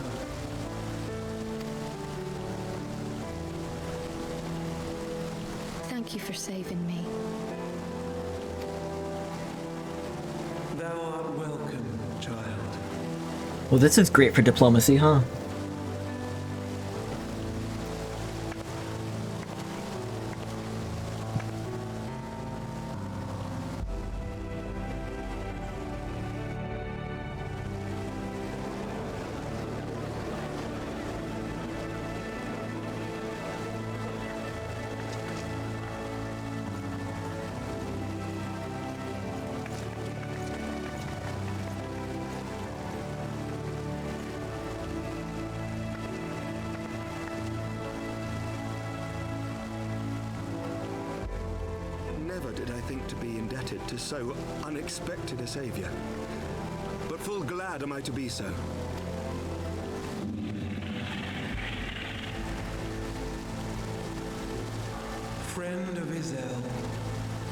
Thank you for saving me. Thou art welcome, child. Well, this is great for diplomacy, huh? Never did I think to be indebted to so unexpected a savior. But full glad am I to be so. Friend of Izel,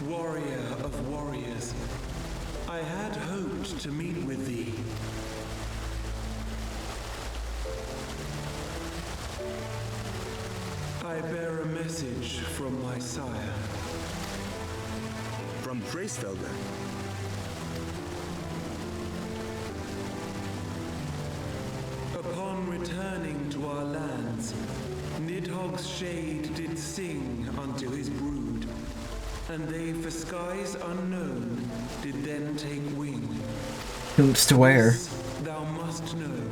warrior of warriors, I had hoped to meet with thee. I bear a message from my sire. From Bracefelder. Upon returning to our lands, Nidhogg's shade did sing unto his brood, and they for skies unknown did then take wing. Whom's to where? This thou must know,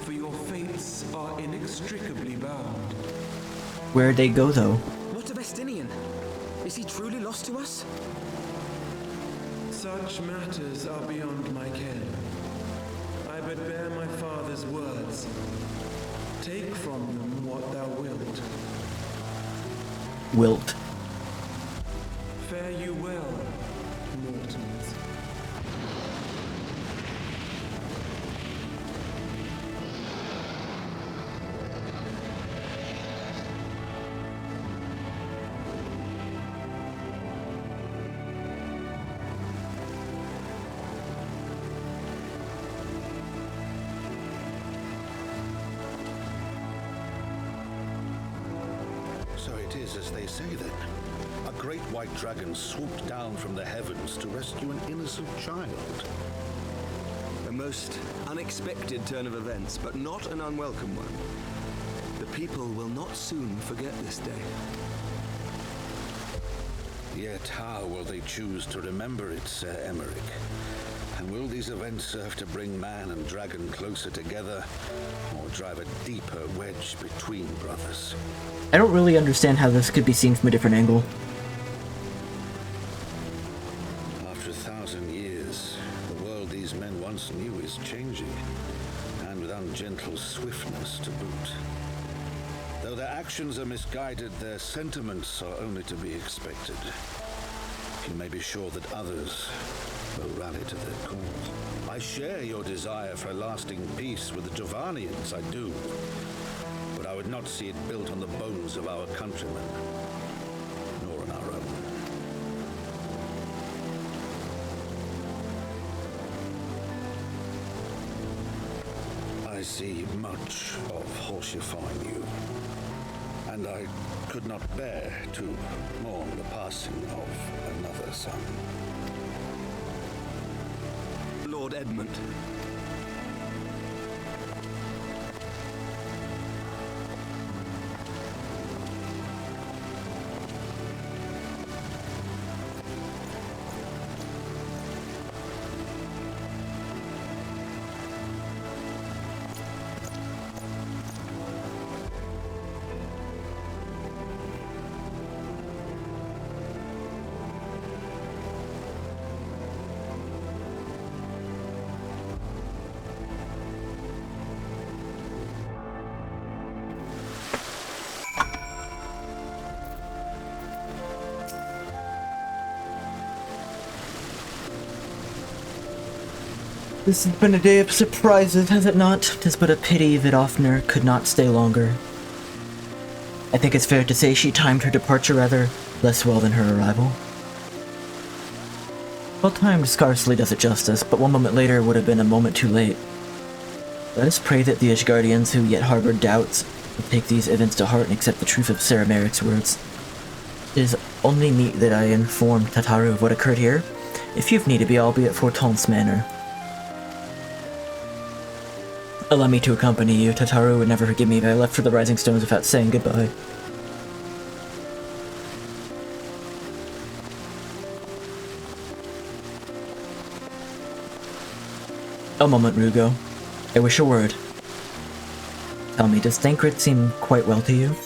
for your fates are inextricably bound. Where'd they go, though? What of Estinian? Is he truly lost to us? Such matters are beyond my ken. I but bear my father's words. Take from them what thou wilt. Wilt. Fare you well, mortals. So it is as they say then. A great white dragon swooped down from the heavens to rescue an innocent child. A most unexpected turn of events, but not an unwelcome one. The people will not soon forget this day. Yet how will they choose to remember it, Sir Emmerich? And will these events serve to bring man and dragon closer together, or drive a deeper wedge between brothers? I don't really understand how this could be seen from a different angle. After 1,000 years, the world these men once knew is changing, and with ungentle swiftness to boot. Though their actions are misguided, their sentiments are only to be expected. You may be sure that others will rally to their cause. I share your desire for a lasting peace with the Jovanians, I do. But I would not see it built on the bones of our countrymen, nor on our own. I see much of horsifying you, and I could not bear to mourn the passing of another son. Lord Edmund. This has been a day of surprises, has it not? 'Tis but a pity Vidofnir could not stay longer. I think it's fair to say she timed her departure rather less well than her arrival. Well timed scarcely does it justice, but 1 moment later would have been a moment too late. Let us pray that the Ishgardians who yet harbored doubts will take these events to heart and accept the truth of Sarah Merrick's words. It is only meet that I inform Tataru of what occurred here, if you've need to be, albeit for Taunt's manner. Allow me to accompany you. Tataru would never forgive me if I left for the Rising Stones without saying goodbye. A moment, Rugo. I wish a word. Tell me, does Thancred seem quite well to you?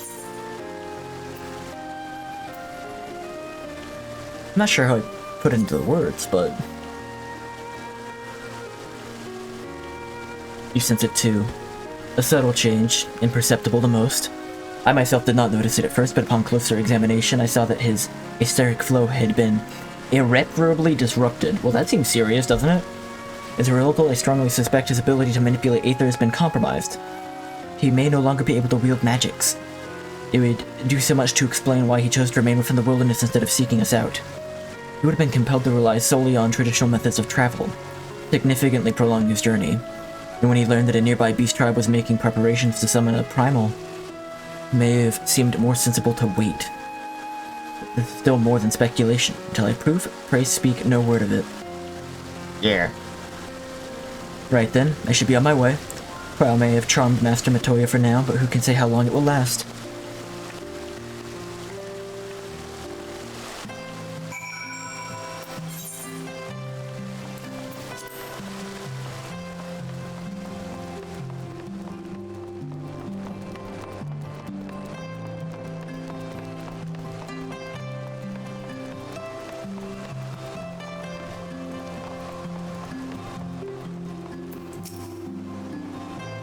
I'm not sure how I put it into the words, but... You sense it too. A subtle change, imperceptible to most. I myself did not notice it at first, but upon closer examination I saw that his etheric flow had been irreparably disrupted. Well, that seems serious, doesn't it? As a result, I strongly suspect his ability to manipulate Aether has been compromised. He may no longer be able to wield magics. It would do so much to explain why he chose to remain within the wilderness instead of seeking us out. He would have been compelled to rely solely on traditional methods of travel, significantly prolonging his journey. And when he learned that a nearby beast tribe was making preparations to summon a primal, it may have seemed more sensible to wait. This is still more than speculation. Until I prove, pray speak no word of it. Yeah. Right then, I should be on my way. Trial may have charmed Master Matoya for now, but who can say how long it will last?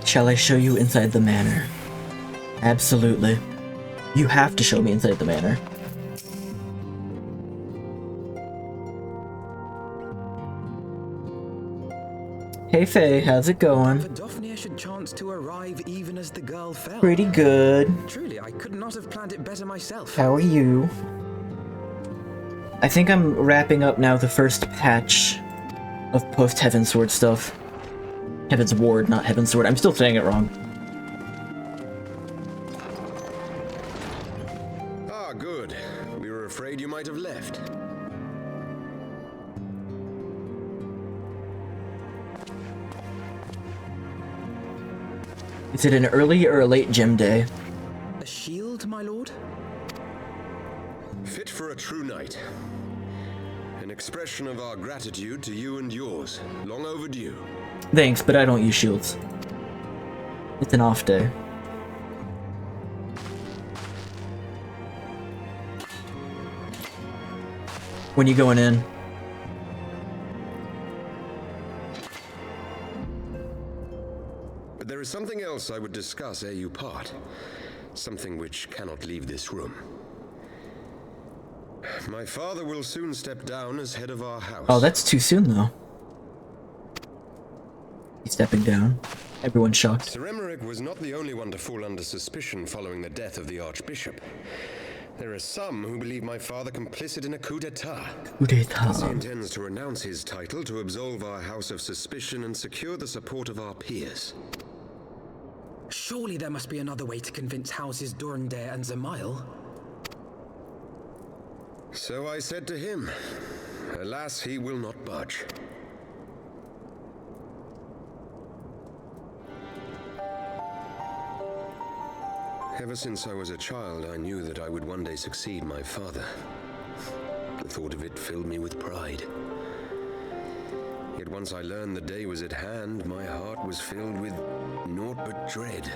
Shall I show you inside the manor? Absolutely. You have to show me inside the manor. Hey Faye, how's it going? Vidofnir should chance to arrive even as the girl fell. Pretty good. Truly, I could not have planned it better myself. How are you? I think I'm wrapping up now the first patch of post-Heavensward stuff. Heavensward, not Heavensward. I'm still saying it wrong. Ah, good. We were afraid you might have left. Is it an early or a late gem day? A shield, my lord? Fit for a true knight. An expression of our gratitude to you and yours. Long overdue. Thanks, but I don't use shields. It's an off day. When you going in? But there is something else I would discuss ere you part. Something which cannot leave this room. My father will soon step down as head of our house. Oh, that's too soon, though. He's stepping down. Everyone's shocked. Sir Emmerich was not the only one to fall under suspicion following the death of the Archbishop. There are some who believe my father complicit in a coup d'etat. Coup d'etat. He intends to renounce his title to absolve our house of suspicion and secure the support of our peers. Surely there must be another way to convince Houses Durandare and Zemail. So I said to him. Alas, he will not budge. Ever since I was a child, I knew that I would one day succeed my father. The thought of it filled me with pride. Yet once I learned the day was at hand, my heart was filled with naught but dread.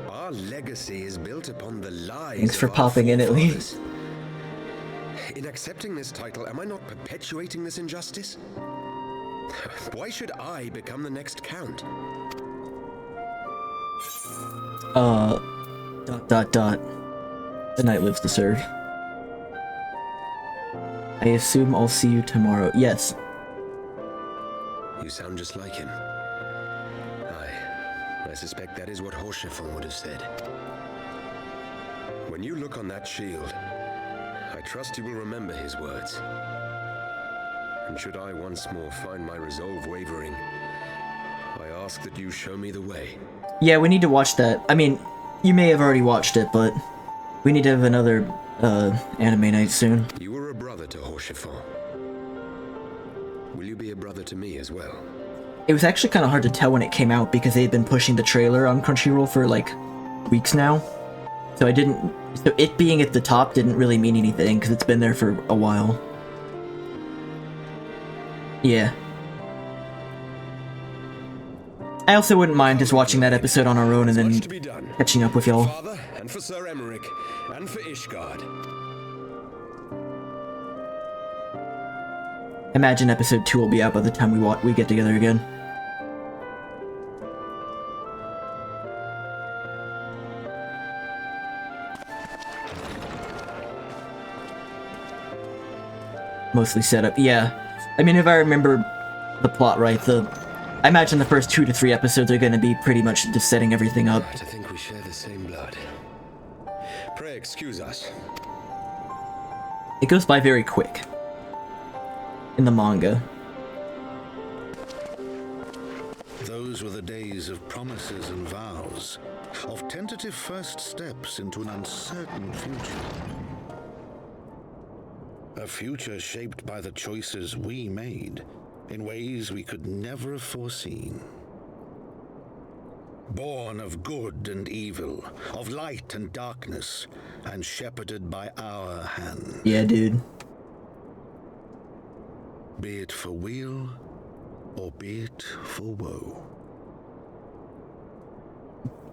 Our legacy is built upon the lies. Thanks for of our popping in at forefathers. least. In accepting this title, am I not perpetuating this injustice? Why should I become the next count? The night lives to serve. I assume I'll see you tomorrow. Yes. You sound just like him. I suspect that is what Horschiffon would have said. When you look on that shield, I trust you will remember his words. And should I once more find my resolve wavering, I ask that you show me the way. Yeah, we need to watch that. I mean, you may have already watched it, but we need to have another anime night soon. You were a brother to Horschiffon. Will you be a brother to me as well? It was actually kind of hard to tell when it came out because they had been pushing the trailer on Crunchyroll for like weeks now. So it being at the top didn't really mean anything because it's been there for a while. Yeah. I also wouldn't mind just watching that episode on our own and then catching up with y'all. Father, and for Sir Emmerich, and for Ishgard. Imagine episode 2 will be out by the time we get together again. Mostly set up, yeah. I mean, if I remember the plot right, I imagine the first 2 to 3 episodes are going to be pretty much just setting everything up. I think we share the same blood. Pray excuse us. It goes by very quick. In the manga. Those were the days of promises and vows, of tentative first steps into an uncertain future. A future shaped by the choices we made, in ways we could never have foreseen. Born of good and evil, of light and darkness, and shepherded by our hand. Yeah, dude. Be it for weal, or be it for woe.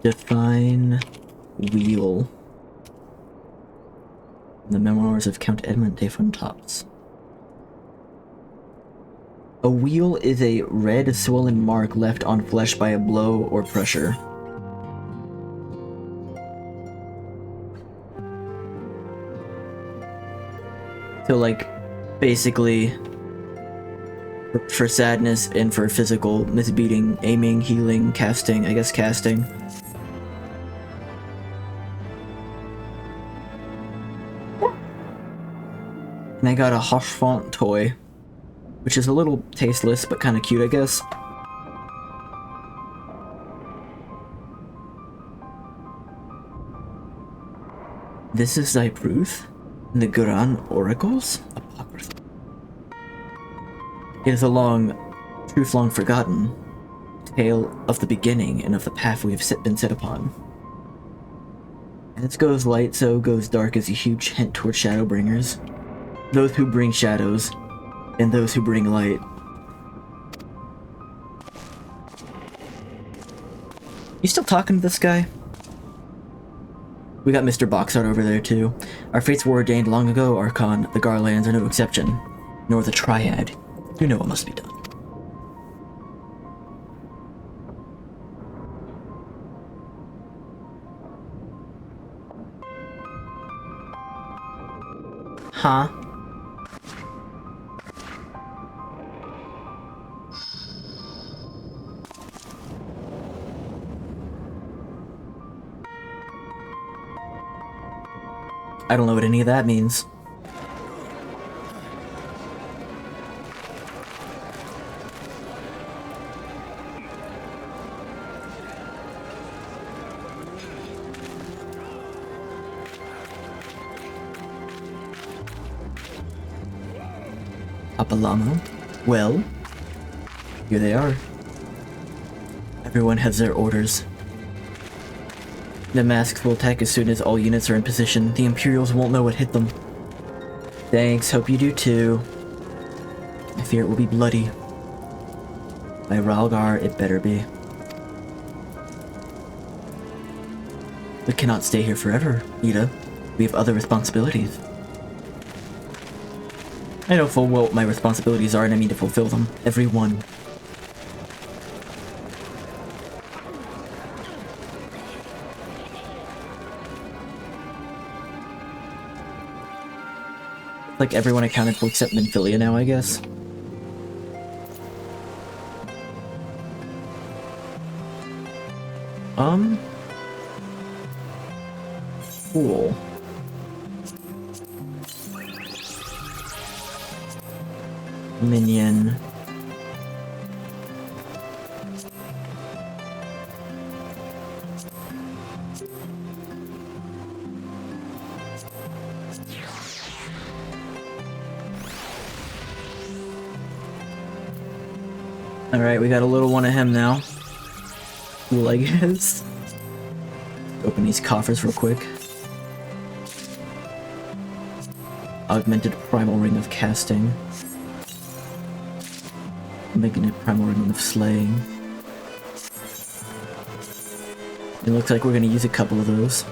Define wheel. The Memoirs of Count Edmund de Fontaines. A wheal is a red, swollen mark left on flesh by a blow or pressure. So, like, basically, for sadness and for physical misbeating, aiming, healing, casting, I guess casting. And I got a Hoshfont toy, which is a little tasteless, but kind of cute, I guess. This is thy proof in the Quran oracles? Apocrypha. It is a long, truth long forgotten, tale of the beginning and of the path we have been set upon. As goes light, so goes dark is a huge hint toward Shadowbringers. Those who bring shadows, and those who bring light. You still talking to this guy? We got Mr. Boxart over there too. Our fates were ordained long ago, Archon. The Garlands are no exception. Nor the Triad. You know what must be done. Huh? I don't know what any of that means. Apalamo? Well, here they are. Everyone has their orders. The masks will attack as soon as all units are in position. The Imperials won't know what hit them. Thanks, hope you do too. I fear it will be bloody. By Ralgar, it better be. We cannot stay here forever, Ida. We have other responsibilities. I know full well what my responsibilities are, and I mean to fulfill them. Every one. Like everyone accounted for except Minfilia now, I guess. Cool. Minion. Alright, we got a little one of him now. Cool, I guess. Open these coffers real quick. Augmented Primal Ring of Casting. Making a Primal Ring of Slaying. It looks like we're gonna use a couple of those.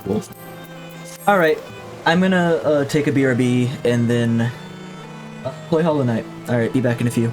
Cool. Alright, I'm gonna take a BRB and then play Hollow Knight. Alright, be back in a few.